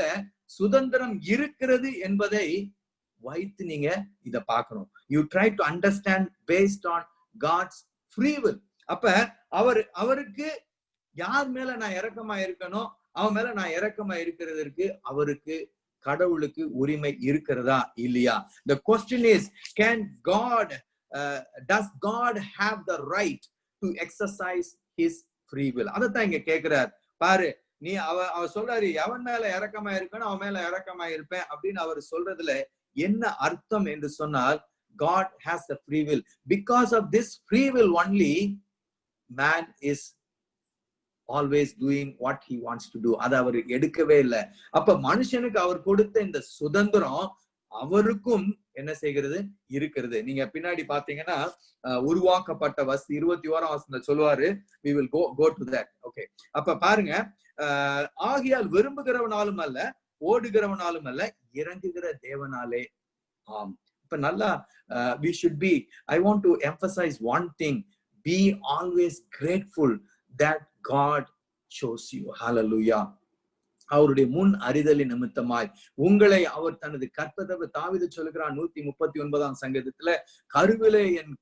சுதந்திரம் இருக்கிறது என்பதை வைத்து நீங்க இத பார்க்கணும். You try to understand based on God's free will. அப்ப அவருக்கு யார் மேல நான் இரக்கமா இருக்கணும், அவன் மேல நான் இரக்கமா இருக்கிறதற்கு அவருக்கு கடவுளுக்கு உரிமை இருக்கிறதா இல்லையா? The question is, can God does God have the right to exercise his free will? அதத்தான் இங்க கேக்குறார். பாரு, நீ அவர் சொல்றாரு, எவன் மேல இரக்கமா இருக்கணும் அவன் மேல இரக்கமா இருப்பேன் அப்படின்னு அவர் சொல்றதுல என்ன அர்த்தம் என்று சொன்னால், God has the free will. Because of this free will only, man is always doing what he wants to do. அது அவர் எடுக்கவே இல்லை. அப்ப மனுஷனுக்கு அவர் கொடுத்த இந்த சுதந்திரம் அவருக்கும் என்ன செய்கிறது? இருக்கிறது. நீங்க பின்னாடி பாத்தீங்கன்னா உருவாக்கப்பட்ட 21ஆம் வசனத்துல சொல்லுவாரு, we will go to that. Okay, அப்ப பாருங்க, ஆகியால் விரும்புகிறவனாலும் அல்ல, ஓடுகிறவனாலும் அல்ல, இறங்குகிற தேவனாலே ஆம். இப்ப நல்லா we should be, I want to emphasize one thing, be always grateful that God chose you. Hallelujah. அவருடைய முன் அறிதலின் நிமித்தமாய் உங்களை அவர் தனது கற்பதவு, தாவீது சொல்லுகிறான் 139ஆம் சங்கீதத்துல, கருவிலே என்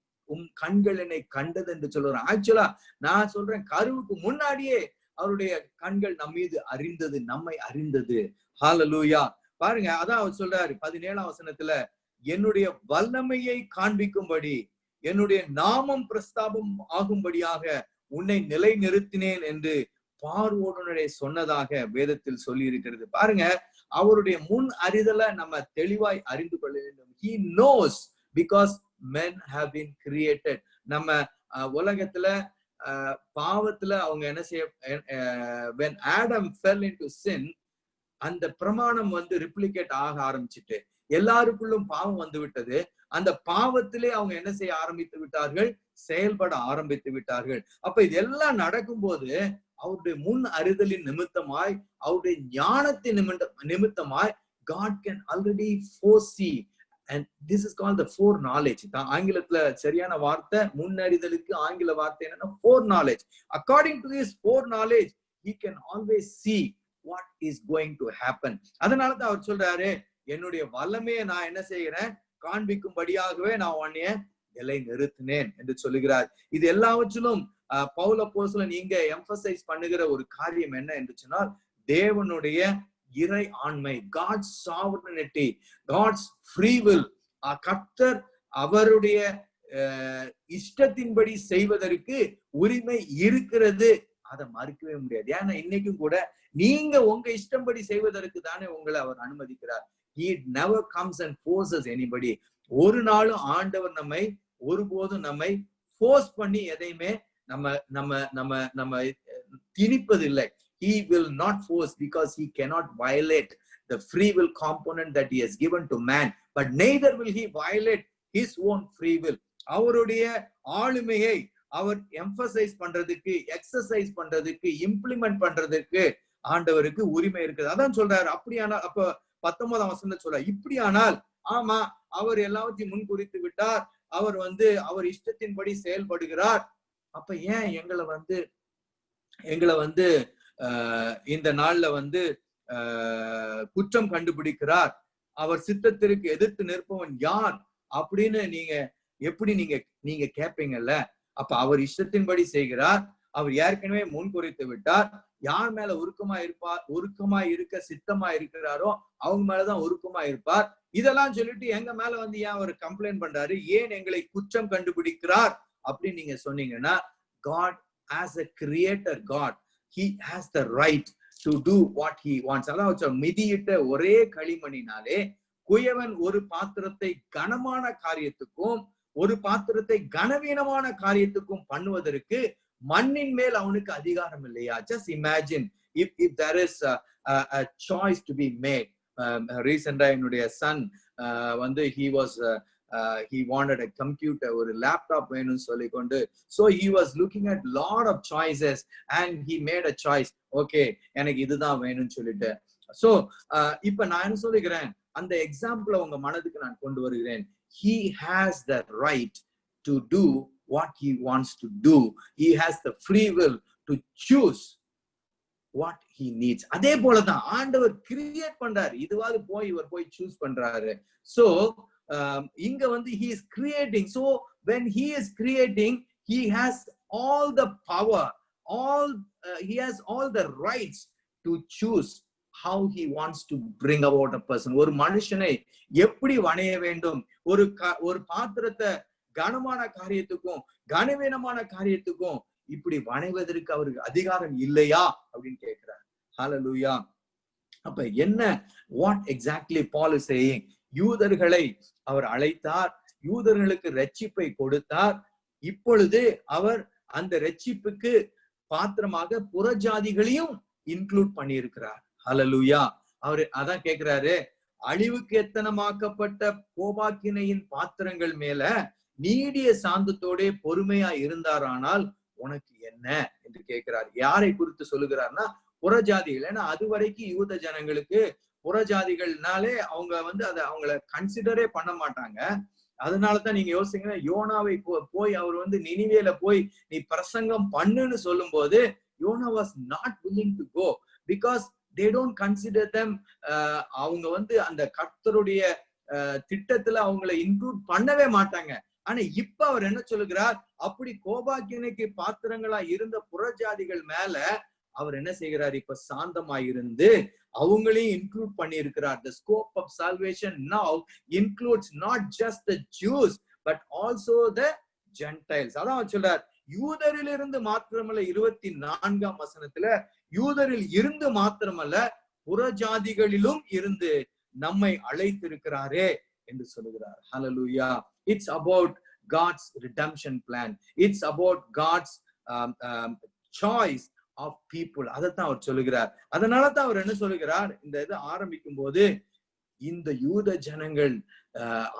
கண்கள் என்னை கண்டது என்று சொல்லுறான். ஆக்சுவலா நான் சொல்றேன், கருவுக்கு முன்னாடியே அவருடைய கண்கள் நம் மீது அறிந்தது, நம்மை அறிந்தது. ஹல்லேலூயா. பாருங்க, அதான் அவர் சொல்றாரு 17ஆம் வசனத்துல, என்னுடைய வல்லமையை காண்பிக்கும்படி, என்னுடைய நாமம் பிரஸ்தாபம் ஆகும்படியாக உன்னை நிலை நிறுத்தினேன் என்று பார்வோனுடைய சொன்னதாக வேதத்தில் சொல்லி இருக்கிறது. பாருங்க, அவருடைய முன் அறிதலை நம்ம தெளிவாய் அறிந்து கொள்ள வேண்டும். He knows because men have been created. நம்ம உலகத்துல பாவத்துல அவங்க என்ன செய்ய, when Adam fell into sin, அந்த பிரமாணம் ரிப்ளிகேட் ஆக ஆரம்பிச்சுட்டு எல்லாருக்குள்ளும் பாவம் வந்து விட்டது. அந்த பாவத்திலே அவங்க என்ன செய்ய ஆரம்பித்து விட்டார்கள்? செயல்பட ஆரம்பித்து விட்டார்கள். அப்ப இதெல்லாம் நடக்கும் போது அவருடைய முன் அறிதலின் நிமித்தமாய், அவருடைய ஞானத்தின் நிமித்தமாய், God can already foresee, and this is called the foreknowledge. ஆங்கிலத்துல சரியான வார்த்தை முன்னறிதலுக்கு ஆங்கில வார்த்தை என்னன்னா foreknowledge. According to this foreknowledge, he can always see what is going to happen. அதனாலதான் அவர் சொல்றாரு, என்னுடைய வல்லமையை நான் என்ன செய்கிறேன்? காண்பிக்கும்படியாகவே நான் உன்னைய நிலை நிறுத்தினேன் என்று சொல்லுகிறார். இது எல்லாவற்றிலும் பவுல் அப்போஸ்தலன் இங்க எம்பசைஸ் பண்ணுகிற ஒரு காரியம் என்ன என்று சொன்னால், தேவனுடைய இறை ஆண்மை, God's sovereignty, God's free will. கர்த்தர் அவருடைய இஷ்டத்தின்படி செய்வதற்கு உரிமை இருக்கிறது, அதை மறுக்கவே முடியாது. ஏன்னா இன்னைக்கும் கூட நீங்க உங்க இஷ்டம்படி செய்வதற்கு தானே உங்களை அவர் அனுமதிக்கிறார். He never comes and forces anybody. ஒரு நாளும் ஆண்டவர் நம்மை ஒருபோதும் நம்மை ஃபோர்ஸ் பண்ணி எதையுமே நம்ம திணிப்பதில்லை. He will not force because he cannot violate the free will component that he has given to man, but neither will he violate his own free will. அவருடைய ஆளுமையை அவர் எம்பசைஸ் பண்றதுக்கு, எக்ஸசைஸ் பண்றதுக்கு, இம்ப்ளிமெண்ட் பண்றதுக்கு ஆண்டவருக்கு உரிமை இருக்குது. அதான் சொல்றாரு. அப்படியானால் அப்ப 19ஆம் வசனத்துல சொல்றாரு, இப்படியானால் ஆமா அவர் எல்லாவற்றையும் முன்குறித்து விட்டார், அவர் அவர் இஷ்டத்தின்படி செயல்படுகிறார். அப்ப ஏன் எங்களை இந்த நாள்ல குற்றம் கண்டுபிடிக்கிறார்? அவர் சித்தத்திற்கு எதிர்த்து நிற்பவன் யார் அப்படின்னு எப்படி நீங்க கேட்பீங்கல்ல. அப்ப அவர் இஷ்டத்தின்படி செய்கிறார், அவர் ஏற்கனவே முன்குறித்து விட்டார். யார் மேல உருக்கமா இருக்க சித்தமா இருக்கிறாரோ அவங்க மேலதான் உருக்கமா இருப்பார். இதெல்லாம் சொல்லிட்டு எங்க மேல ஏன் அவர் கம்ப்ளைண்ட் பண்றாரு, ஏன் எங்களை குற்றம் கண்டுபிடிக்கிறார் அப்படின்னு நீங்க சொன்னீங்கன்னா, God as a creator God, he has the right to do what he wants. அதாவது மிதியிட்ட ஒரே களிமணினாலே குயவன் ஒரு பாத்திரத்தை கனமான காரியத்துக்கும் ஒரு பாத்திரத்தை கனவீனமான காரியத்துக்கும் பண்ணுவதற்கு மண்ணின் மேல் அவனுக்கு அதிகாரம் இல்லையா? Just imagine if there is a choice to be made. Recently என்னுடைய son he wanted a computer, ஒரு லேப்டாப் வேணும்னு சொல்லிக்கொண்டு, so he was looking at lot of choices and he made a choice. Okay, எனக்கு இதுதான் வேணும்னு சொல்லிட்டு. So இப்ப நான் என்ன சொல்லுகிறேன், அந்த எக்ஸாம்பிள உங்க மனதுக்கு நான் கொண்டு வருகிறேன். He has the right to do what he wants to do. He has the free will to choose what he needs. அதே போலதான் ஆண்டவர் கிரியேட் பண்றாரு, இதுவாது இவர் போய் சூஸ் பண்றாரு. So இங்க he is creating. So when he is creating, he has all the power, he has all the rights to choose how he wants to bring about a person. ஒரு மனுஷனை எப்படி வணைய வேண்டும், ஒரு பாத்திரத்தை கனமான காரியத்துக்கும் கனவீனமான காரியத்துக்கும் இப்படி வணைவதற்கு அவருக்கு அதிகாரம் இல்லையா அப்படின்னு கேட்கிறார். ஹல்லேலூயா. அப்ப என்ன, what exactly Paul is saying? யூதர்களை அவர் அழைத்தார், யூதர்களுக்கு ரட்சிப்பை கொடுத்தார். இப்பொழுது அவர் அந்த ரட்சிப்புக்கு பாத்திரமாக புறஜாதிகளையும் இன்க்ளூட் பண்ணி இருக்கிறார். ஹல்லேலூயா. அவரு அதான் கேட்கிறாரு, அழிவுக்கு எத்தனமாக்கப்பட்ட கோபாக்கினையின் பாத்திரங்கள் மேல நீடிய சாந்தத்தோட பொறுமையா இருந்தாரானால் உனக்கு என்ன என்று கேட்கிறார். யாரை குறித்து சொல்லுகிறார்னா புறஜாதிகள். ஏன்னா அது வரைக்கும் யூத ஜனங்களுக்கு புறஜாதிகள்னாலே அவங்க அதை அவங்கள கன்சிடரே பண்ண மாட்டாங்க. அதனாலதான் நீங்க யோசிங்க, யோனாவை போய் அவர் நினிவேல போய் நீ பிரசங்கம் பண்ணுன்னு சொல்லும் போது யோனா was not willing to go, because they don't consider them. அவங்க அந்த கர்த்தருடைய திட்டத்துல அவங்களை இன்க்ளூட் பண்ணவே மாட்டாங்க. ஆனா இப்ப அவர் என்ன சொல்லுகிறார், அப்படி கோபாக்கினைக்கு பாத்திரங்களா இருந்த புறஜாதிகள் மேல அவர் என்ன செய்கிறார், இப்ப சாந்தமாயிருந்து அவங்களையும் இன்க்ளூட் பண்ணி இருக்கிறார். The scope of salvation now includes not just the Jews but also the Gentiles. அதான் சொல்றார், யூதரில் இருந்து மாத்திரமல்ல, 24ஆம் வசனத்துல யூதரில் இருந்து மாத்திரமல்ல புறஜாதிகளிலும் இருந்து நம்மை அழைத்திருக்கிறாரே என்று சொல்லுகிறார். ஹல்லேலூயா. It's about God's redemption plan. It's about God's choice of people. அதைத்தான் அவர் சொல்லுகிறார். அதனாலதான் அவர் என்ன சொல்லுகிறார், இந்த இது ஆரம்பிக்கும் போது இந்த யூத ஜனங்கள்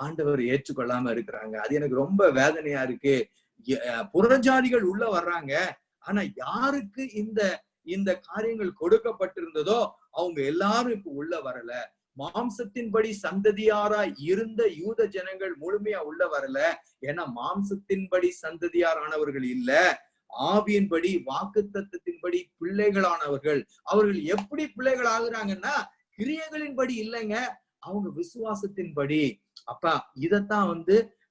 ஆண்டவர் ஏற்றுக்கொள்ளாம இருக்கிறாங்க, அது எனக்கு ரொம்ப வேதனையா இருக்கு. புறஜாதிகள் உள்ள வர்றாங்க, ஆனா யாருக்கு இந்த காரியங்கள் கொடுக்கப்பட்டிருந்ததோ அவங்க எல்லாரும் இப்ப உள்ள வரல. மாம்சத்தின்படி சந்ததியாரா இருந்த யூத ஜனங்கள் முழுமையா உள்ள வரல. ஏன்னா மாம்சத்தின்படி சந்ததியாரானவர்கள் இல்ல, ஆவியின்படி வாக்குத்தத்தத்தின்படி பிள்ளைகளானவர்கள். அவர்கள் எப்படி பிள்ளைகள் ஆகுறாங்கன்னா கிரியைகளின்படி இல்லைங்க, அவங்க விசுவாசத்தின்படி. அப்ப இதத்தான்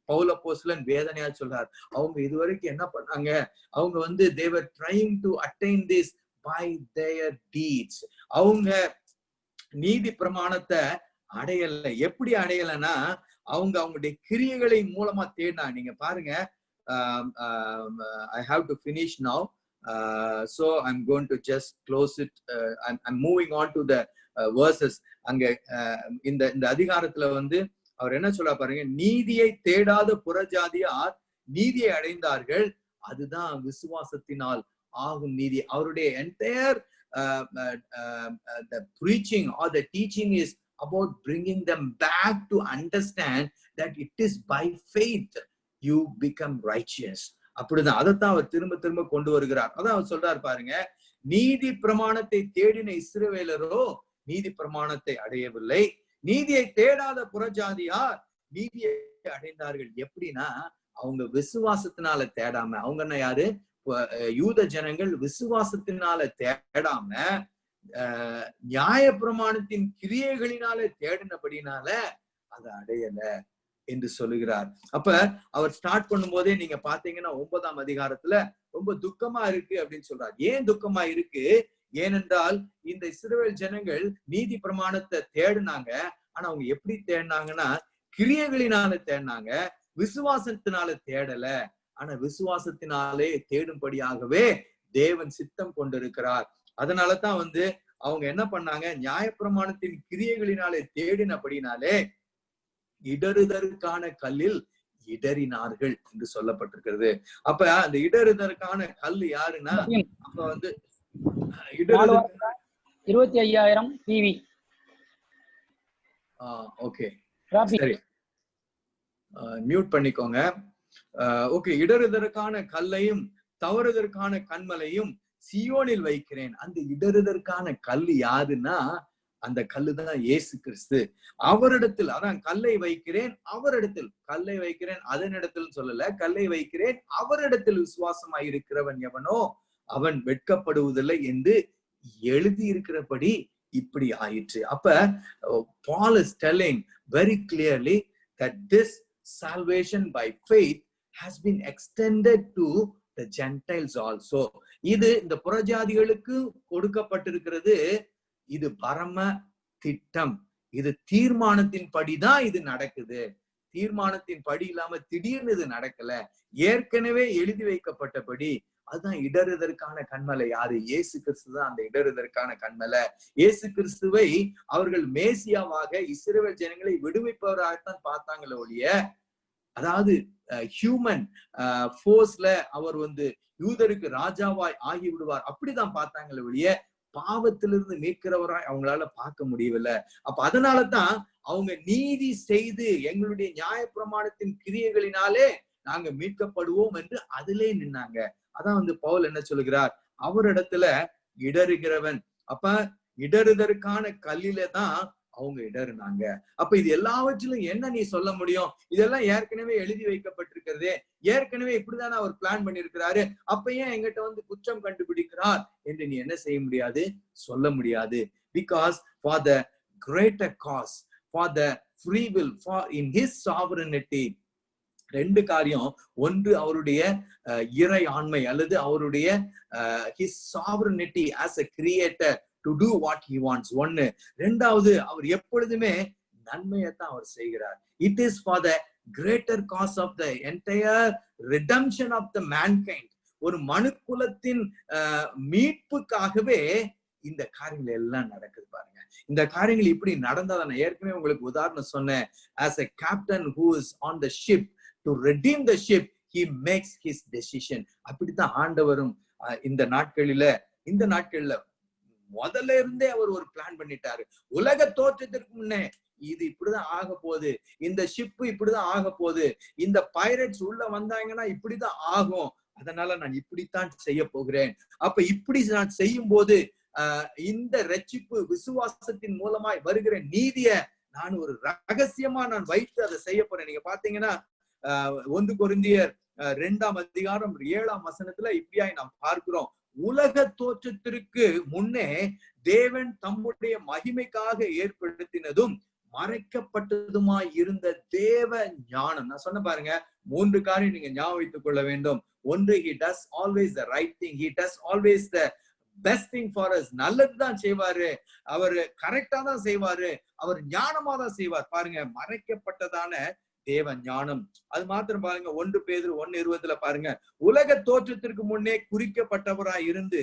பவுல் அப்போஸ்தலன் வேதனையா சொல்றார். அவங்க இதுவரைக்கும் என்ன பண்ணாங்க, அவங்க they were trying to attain this by their deeds. அவங்க நீதி பிரமாணத்தை அடையல. எப்படி அடையலன்னா அவங்களுடைய கிரியைகளை மூலமா தேடினா. நீங்க பாருங்க, I have to finish now, so I'm going to just close it. I'm moving on to the verses. அங்க இந்த அதிகாரத்துல அவர் என்ன சொல்ல பாருங்க, நீதியை தேடாத புறஜாதியார் நீதியை அடைந்தார்கள், அதுதான் விசுவாசத்தினால் ஆகும் நீதி. அவருடைய entire the preaching or the teaching is about bringing them back to understand that it is by faith you become righteous. அப்படிதான் அதைத்தான் அவர் திரும்ப திரும்ப கொண்டு வருகிறார். அதான் அவர் சொல்றாரு பாருங்க, நீதி பிரமாணத்தை தேடின இஸ்ரவேலரோ நீதி பிரமாணத்தை அடையவில்லை, நீதியை தேடாத புறஜாதியார் நீதியை அடைந்தார்கள். எப்படின்னா அவங்க விசுவாசத்தினால தேடாம, அவங்க என்ன யாரு, யூத ஜனங்கள் விசுவாசத்தினால தேடாம நியாய பிரமாணத்தின் கிரியைகளினால தேடினபடினால அதை அடையல என்று சொல்லுகிறார். அப்ப அவர் ஸ்டார்ட் பண்ணும் போதே நீங்க பாத்தீங்கன்னா 9ஆம் அதிகாரத்துல ரொம்ப துக்கமா இருக்கு அப்படின்னு சொல்றாரு. ஏன் துக்கமா இருக்கு? ஏனென்றால் இந்த இஸ்ரவேல் ஜனங்கள் நீதி பிரமாணத்தை தேடினாங்க. ஆனா அவங்க எப்படி தேடினாங்கன்னா கிரியைகளினால தேடினாங்க, விசுவாசத்தினால தேடல. ஆனா விசுவாசத்தினாலே தேடும்படியாகவே தேவன் சித்தம் கொண்டிருக்கிறார். அதனாலதான் அவங்க என்ன பண்ணாங்க, நியாயப்பிரமாணத்தின் கிரியைகளினாலே தேடினபடினாலே இடறுதற்கான கல்லில் இடறினார்கள் என்று சொல்லப்பட்டிருக்கிறது. அப்ப அந்த இடறுதற்கான கல் யாருன்னா, அப்ப 25,000 PV. ஓகே, சரி, மியூட் பண்ணிக்கோங்க. ஓகே, இடறுதற்கான கல்லையும் தவறுதற்கான கண்மலையும் சியோனில் வைக்கிறேன். அந்த இடறுதற்கான கல் யாருன்னா அந்த கல்லுதான் இயேசு கிறிஸ்து. அவரிடத்தில், அதான் கல்லை வைக்கிறேன் அவரிடத்தில், கல்லை வைக்கிறேன் அதனிடத்தில் சொல்லல, கல்லை வைக்கிறேன் அவரிடத்தில் விசுவாசமாய் இருக்கிறவன் எவனோ அவன் வெட்கப்படுவதில்லை என்று எழுதி இருக்கிறபடி இப்படி ஆயிற்று. அப்ப Paul is telling very clearly that this salvation by faith has been extended to the Gentiles also. இது இந்த புறஜாதிகளுக்கு கொடுக்கப்பட்டிருக்கிறது. இது பரம திட்டம், இது தீர்மானத்தின் படிதான் இது நடக்குது. தீர்மானத்தின் படி இல்லாம திடீர்னு இது நடக்கல, ஏற்கனவே எழுதி வைக்கப்பட்டபடி. அதுதான் இடறுதற்கான கண்மலை. யாரு? இயேசு கிறிஸ்து தான் அந்த இடறுதற்கான கண்மலை. இயேசு கிறிஸ்துவை அவர்கள் மேசியாவாக இஸ்ரவேல் ஜனங்களை விடுவிப்பவராகத்தான் பார்த்தாங்களே ஒழிய, அதாவது ஹியூமன் ஃபோர்ஸ்ல அவர் யூதருக்கு ராஜாவாய் ஆகி விடுவார் அப்படிதான் பார்த்தாங்களே ஒழிய பாவத்திலிருந்து மீட்கிறவராய் அவங்களால பார்க்க முடியவில்லை. அப்ப அதனாலதான் அவங்க நீதி செய்து எங்களுடைய நியாயப்பிரமாணத்தின் கிரியைகளினாலே நாங்க மீட்கப்படுவோம் என்று அதிலே நின்னாங்க. அதான் பவுல் என்ன சொல்லுகிறார், அவரிடத்துல இடறுகிறவன். அப்ப இடறுதற்கான கல்லில தான் அவங்க இடறுனாங்க. அப்ப இது எல்லாவற்றிலும் என்ன நீ சொல்ல முடியும்? இதெல்லாம் ஏற்கனவே எழுதி வைக்கப்பட்டிருக்கிறதே, ஏற்கனவே இப்படிதானே அவர் பிளான் பண்ணிருக்கிறாரு, அப்ப ஏன் எங்கிட்ட குற்றம் கண்டுபிடிக்கிறார் என்று நீ என்ன செய்ய முடியாது, சொல்ல முடியாது. Because for the greater cause, for the free will, for in his sovereignty. ரெண்டு காரியம். ஒன்று அவருடைய இறை ஆண்மை அல்லது அவருடைய his sovereignty as a creator to do what he wants. ஒன்னு. ரெண்டாவது, அவர் எப்பொழுதுமே நன்மையத்தான் அவர் செய்கிறார். It is for the greater cause of the entire redemption of the mankind. ஒரு மனுக்குலத்தின் மீட்புக்காகவே இந்த காரியங்கள் எல்லாம் நடக்குது பாருங்க. இந்த காரியங்கள் இப்படி நடந்ததை நான் ஏற்கனவே உங்களுக்கு உதாரணம் சொன்னேன். As a captain who is on the ship to redeem the ship, he makes his decision. அப்படித்தான் ஆண்டவரும் இந்த நாட்கள்ல முதல்ல இருந்தே அவர் ஒரு பிளான் பண்ணிட்டாரு. உலக தோற்றத்திற்கு முன்னே இது இப்படிதான் ஆக போகுது, இந்த ஷிப் இப்படிதான் ஆக போகுது, இந்த பைரட்ஸ் உள்ள வந்தாங்கன்னா இப்படிதான் ஆகும், அதனால நான் இப்படித்தான் செய்ய போகிறேன். அப்ப இப்படி நான் செய்யும் போது இந்த ரட்சிப்பு விசுவாசத்தின் மூலமாய் வருகிற நீதிய நான் ஒரு ரகசியமா நான் வைத்து அதை செய்ய போறேன். நீங்க பாத்தீங்கன்னா 1 கொரிந்தியர் 2ஆம் அதிகாரம் 7ஆம் வசனத்துல இப்படியாய் நாம் பார்க்கிறோம். உலக தோற்றத்திற்கு முன்னே தேவன் தம்முடைய மகிமைக்காக ஏற்படுத்தினதும் மறைக்கப்பட்டதுமாய் இருந்த தேவ ஞானம். நான் சொன்ன பாருங்க, 3 காரியம் நீங்க ஞாபகம் வைத்துக் கொள்ள வேண்டும். ஒன்று, he does always the right thing, he does always the best thing for us. நல்லதுதான் செய்வாரு, அவர் கரெக்டா தான் செய்வாரு, அவர் ஞானமா தான் செய்வார். பாருங்க, மறைக்கப்பட்டதான தேவ ஞானம். அது மாத்திரம் பாருங்க, 1 பேதுரு 1:20 பாருங்க, உலக தோற்றத்திற்கு முன்னே குறிக்கப்பட்டவராய் இருந்து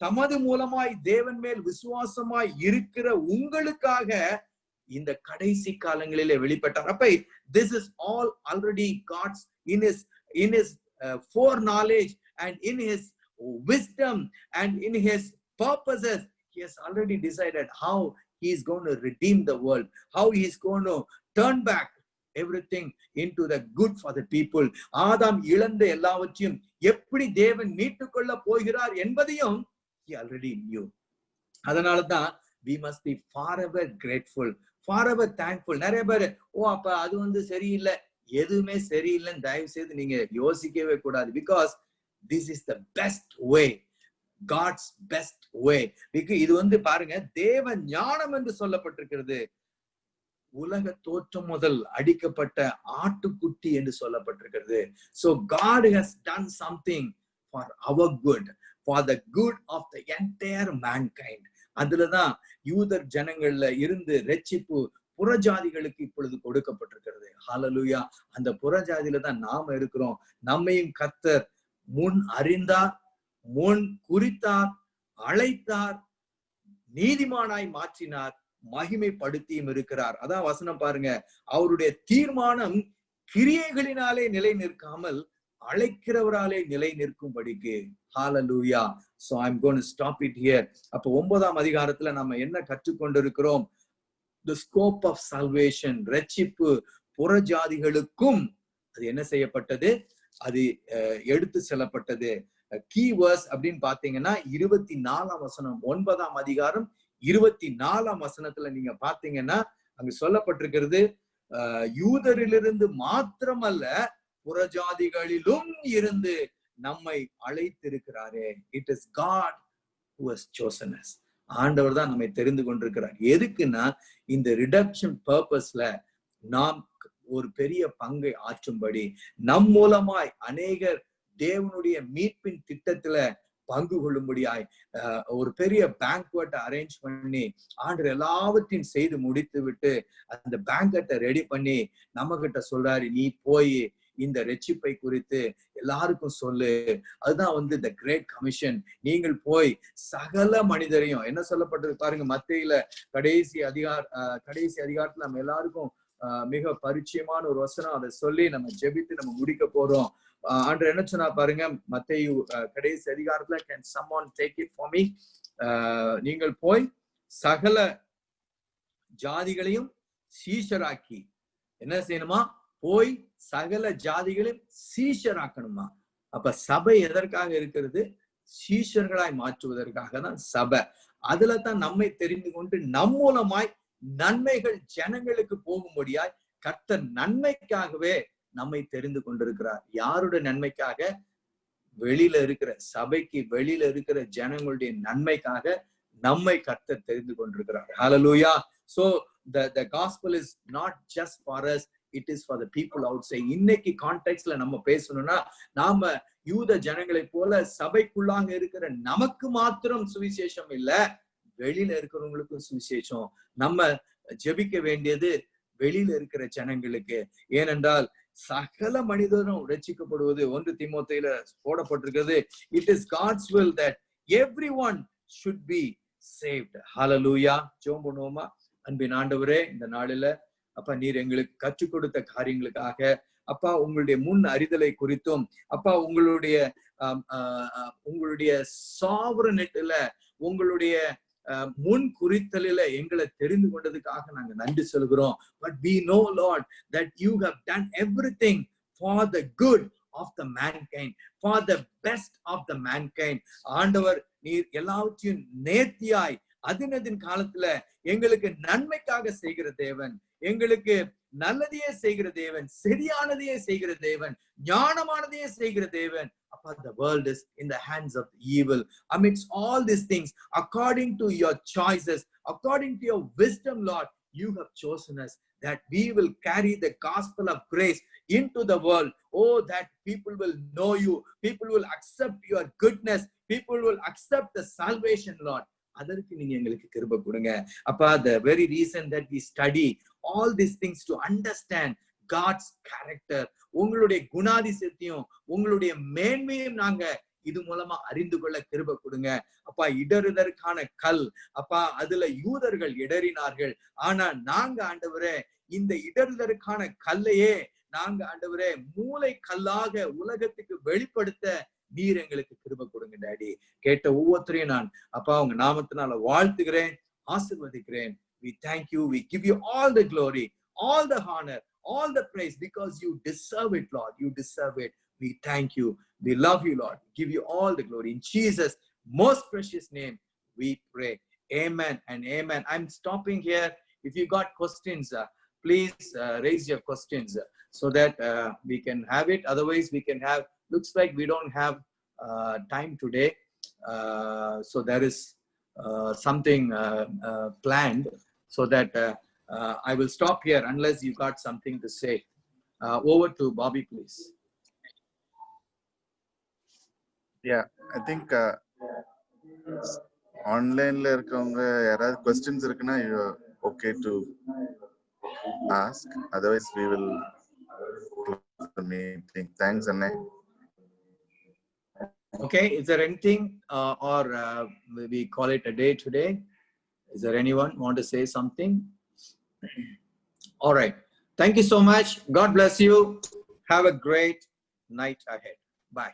தமது மூலமாய் தேவன் மேல் விசுவாசமாய் இருக்கிற உங்களுக்காக இந்த கடைசி காலங்களிலே வெளிப்பட்டார். அப்ப this is all already God's in his foreknowledge and in his wisdom and in his purposes, he has already decided how he is going to redeem the world, how he is going to turn back everything into the good for the people. ஆதாம் இழந்த எல்லாவற்றையும் எப்படி தேவன் மீட்டுக் கொள்ள போகிறார் என்பதையும் he already knew. அதனாலதான் we must be forever grateful, forever thankful. நிறைய பேர் அப்ப அது சரியில்லை, எதுவுமே சரியில்லைன்னு தயவு செய்து நீங்க யோசிக்கவே கூடாது. because this is the best way, God's best way. இது பாருங்க, தேவ ஞானம் என்று சொல்லப்பட்டிருக்கிறது. உலக தோற்றம் முதல் அடிக்கப்பட்ட ஆட்டுக்குட்டி என்று சொல்லப்பட்டிருக்கிறது. So God has done something for our good, for the good of the entire mankind. அதுலதான் யூதர் ஜனங்கள்ல இருந்து ரட்சிப்பு புறஜாதிகளுக்கு இப்பொழுது கொடுக்கப்பட்டிருக்கிறது. ஹல்லேலூயா. அந்த புறஜாதியில தான் நாம இருக்கிறோம். நம்மையும் கர்த்தர் முன் அறிந்தார், முன் குறித்தார், அழைத்தார், நீதிமானாய் மாற்றினார், மகிமைப்படுத்தியும் இருக்கிறார். அதான் வசனம் பாருங்க, அவருடைய தீர்மானம் கிரியைகளினாலே நிலை நிற்காமல் அழைக்கிறவராலே நிலை நிற்கும்படிக்கு. ஹல்லேலூயா. So I'm going to stop it here. அப்ப 9ஆம் அதிகாரத்துல நம்ம என்ன கற்றுக்கொண்டிருக்கிறோம்? The scope of salvation, ரட்சிப்பு புறஜாதிகளுக்கும் அது என்ன செய்யப்பட்டது? அது எடுத்து செல்லப்பட்டது. கீ வேர்ஸ் அப்படின்னு பாத்தீங்கன்னா 24ஆம் வசனம், 9ஆம் அதிகாரம் 24ஆம் வசனத்துல நீங்க பாத்தீங்கன்னா அங்க சொல்லப்பட்டிருக்கிறது, யூதரிலிருந்து மாத்திரமல்ல புறஜாதிகளிலும் இருந்து நம்மை அழைத்திருக்கிறாரே. It is God who has chosen us. ஆண்டவர் தான் நம்மை தெரிந்து கொண்டிருக்கிறார். எதுக்குன்னா இந்த ரிடக்ஷன் பர்பஸ்ல நாம் ஒரு பெரிய பங்கை ஆற்றும்படி, நம் மூலமாய் அநேகர் தேவனுடைய மீட்பின் திட்டத்துல பங்கு கொள்ளும்படியாய் ஒரு பெரிய பேங்க்வெட்டை அரேஞ்ச் பண்ணி ஆண்டவர் எல்லாவற்றையும் செய்து முடித்து விட்டு அந்த பேங்க்வெட்டை ரெடி பண்ணி நம்ம கிட்ட சொல்றாரு, நீ போய் இந்த ரட்சிப்பை குறித்து எல்லாருக்கும் சொல்லு. அதுதான் the கிரேட் கமிஷன். நீங்கள் போய் சகல மனிதரையும், என்ன சொல்லப்பட்டது பாருங்க, மத்தேயுல கடைசி அதிகாரத்துல நம்ம எல்லாருக்கும் மிக பரிச்சயமான ஒரு வசனம், அதை சொல்லி நம்ம ஜெபித்து நம்ம முடிக்க போறோம். ஆண்டவர் என்ன சொன்னா பாருங்க, மத்தேயு கடைசி அதிகாரத்துல, can someone take it for me? நீங்கள் போய் சகல ஜாதிகளையும் சீஷராக்கி, என்ன செய்யணுமா? போய் சகல ஜாதிகளையும் சீஷராக்கணுமா? அப்ப சபை எதற்காக இருக்கிறது? சீஷர்களாய் மாற்றுவதற்காக தான் சபை. அதுல தான் நம்மை தெரிந்து கொண்டு நம் மூலமாய் நன்மைகள் ஜனங்களுக்கு போகும்படியாய் கர்த்தர் நன்மைக்காகவே நம்மை தெரிந்து கொண்டிருக்கிறார். யாருடைய நன்மைக்காக? வெளியில இருக்கிற சபைக்கு வெளியில இருக்கிற ஜனங்களுடைய நன்மைக்காக நம்மை கர்த்தர் தெரிந்து கொண்டிருக்கிறார். ஹல்லேலூயா. So the gospel is not just for us, it is for the people outside. இன்னைக்கு கான்டெக்ஸ்ட்ல நம்ம பேசணும்னா, நாம யூத ஜனங்களை போல சபைக்குள்ளாக இருக்கிற நமக்கு மாத்திரம் சுவிசேஷம் இல்ல, வெளியில இருக்கிறவங்களுக்கும் சுவிசேஷம். நம்ம ஜெபிக்க வேண்டியது வெளியில இருக்கிற ஜனங்களுக்கு. ஏனென்றால் சகல மனிதரும் ரட்சிக்கப்படுவது 1 தீமோத்தேயுல போடப்பட்டிருக்கிறது. It is God's will that everyone should be saved. Hallelujah. ஜெபம் பண்ணுவோமா? அன்பின் ஆண்டவரே, இந்த நாளில அப்பா நீர் எங்களுக்கு கற்றுக் கொடுத்த காரியங்களுக்காக, அப்பா உங்களுடைய முன் அறிதலை குறித்தும், அப்பா உங்களுடைய சாவரனிட்டில, உங்களுடைய முன் குறித்தலில எங்களை தெரிந்து கொண்டதுக்காக நாங்க நன்றி சொல்கிறோம். But we know, Lord, that you have done everything for the good of the mankind, for the best of the mankind. ஆண்டவர் நீர் எல்லாவற்றையும் நேர்த்தியாய் அதினதின் காலத்துல எங்களுக்கு நன்மைக்காக செய்கிற தேவன், எங்களுக்கு நல்லதையே செய்கிற தேவன், சரியானதையே செய்கிற தேவன், ஞானமானதையே செய்கிற தேவன். The world is in the hands of evil. Amidst all these things, according to your choices, according to your wisdom, Lord, you have chosen us that we will carry the gospel of grace into the world. Oh, that people will know you, people will accept your goodness, people will accept the salvation, Lord. அதற்கு நீங்க எங்களுக்கு கிருபை கொடுங்க அப்பா. The very reason that we study all these things to understand God's character, உங்களுடைய குணாதிசயத்தையும் உங்களுடைய மேன்மையும் நாங்க இது மூலமா அறிந்து கொள்ள கிருபை கொடுங்க அப்பா. இடறுதற்கான கல் அப்பா, அதுல யூதர்கள் இடறினார்கள். ஆனா நாங்க ஆண்டவரே இந்த இடறுதற்கான கல்லையே நாங்க ஆண்டவரே மூளை கல்லாக உலகத்துக்கு வெளிப்படுத்த நீர் எங்களுக்கு கிருபை கொடுங்க டாடி. கேட்ட ஒவ்வொருத்தரையும் நான் அப்பா உங்க நாமத்தினால வாழ்த்துகிறேன், ஆசீர்வதிக்கிறேன். We thank you, we give you all the glory, all the honor, all the praise, because you deserve it, Lord. You deserve it. We thank you, we love you, Lord. Give you all the glory in Jesus' most precious name we pray. Amen and amen. I'm stopping here. If you got questions, please raise your questions so that we can have it. Otherwise we can have, looks like we don't have time today, so there is something planned, so that I will stop here unless you got something to say. Over to Bobby, please. Yeah, I think online la irukavanga yarad questions irukna, you are okay to ask. Otherwise we will close the meeting. Thanks, Anna. Okay, is there anything or we call it a day today? Is there anyone want to say something? All right, thank you so much. God bless you. Have a great night ahead. Bye.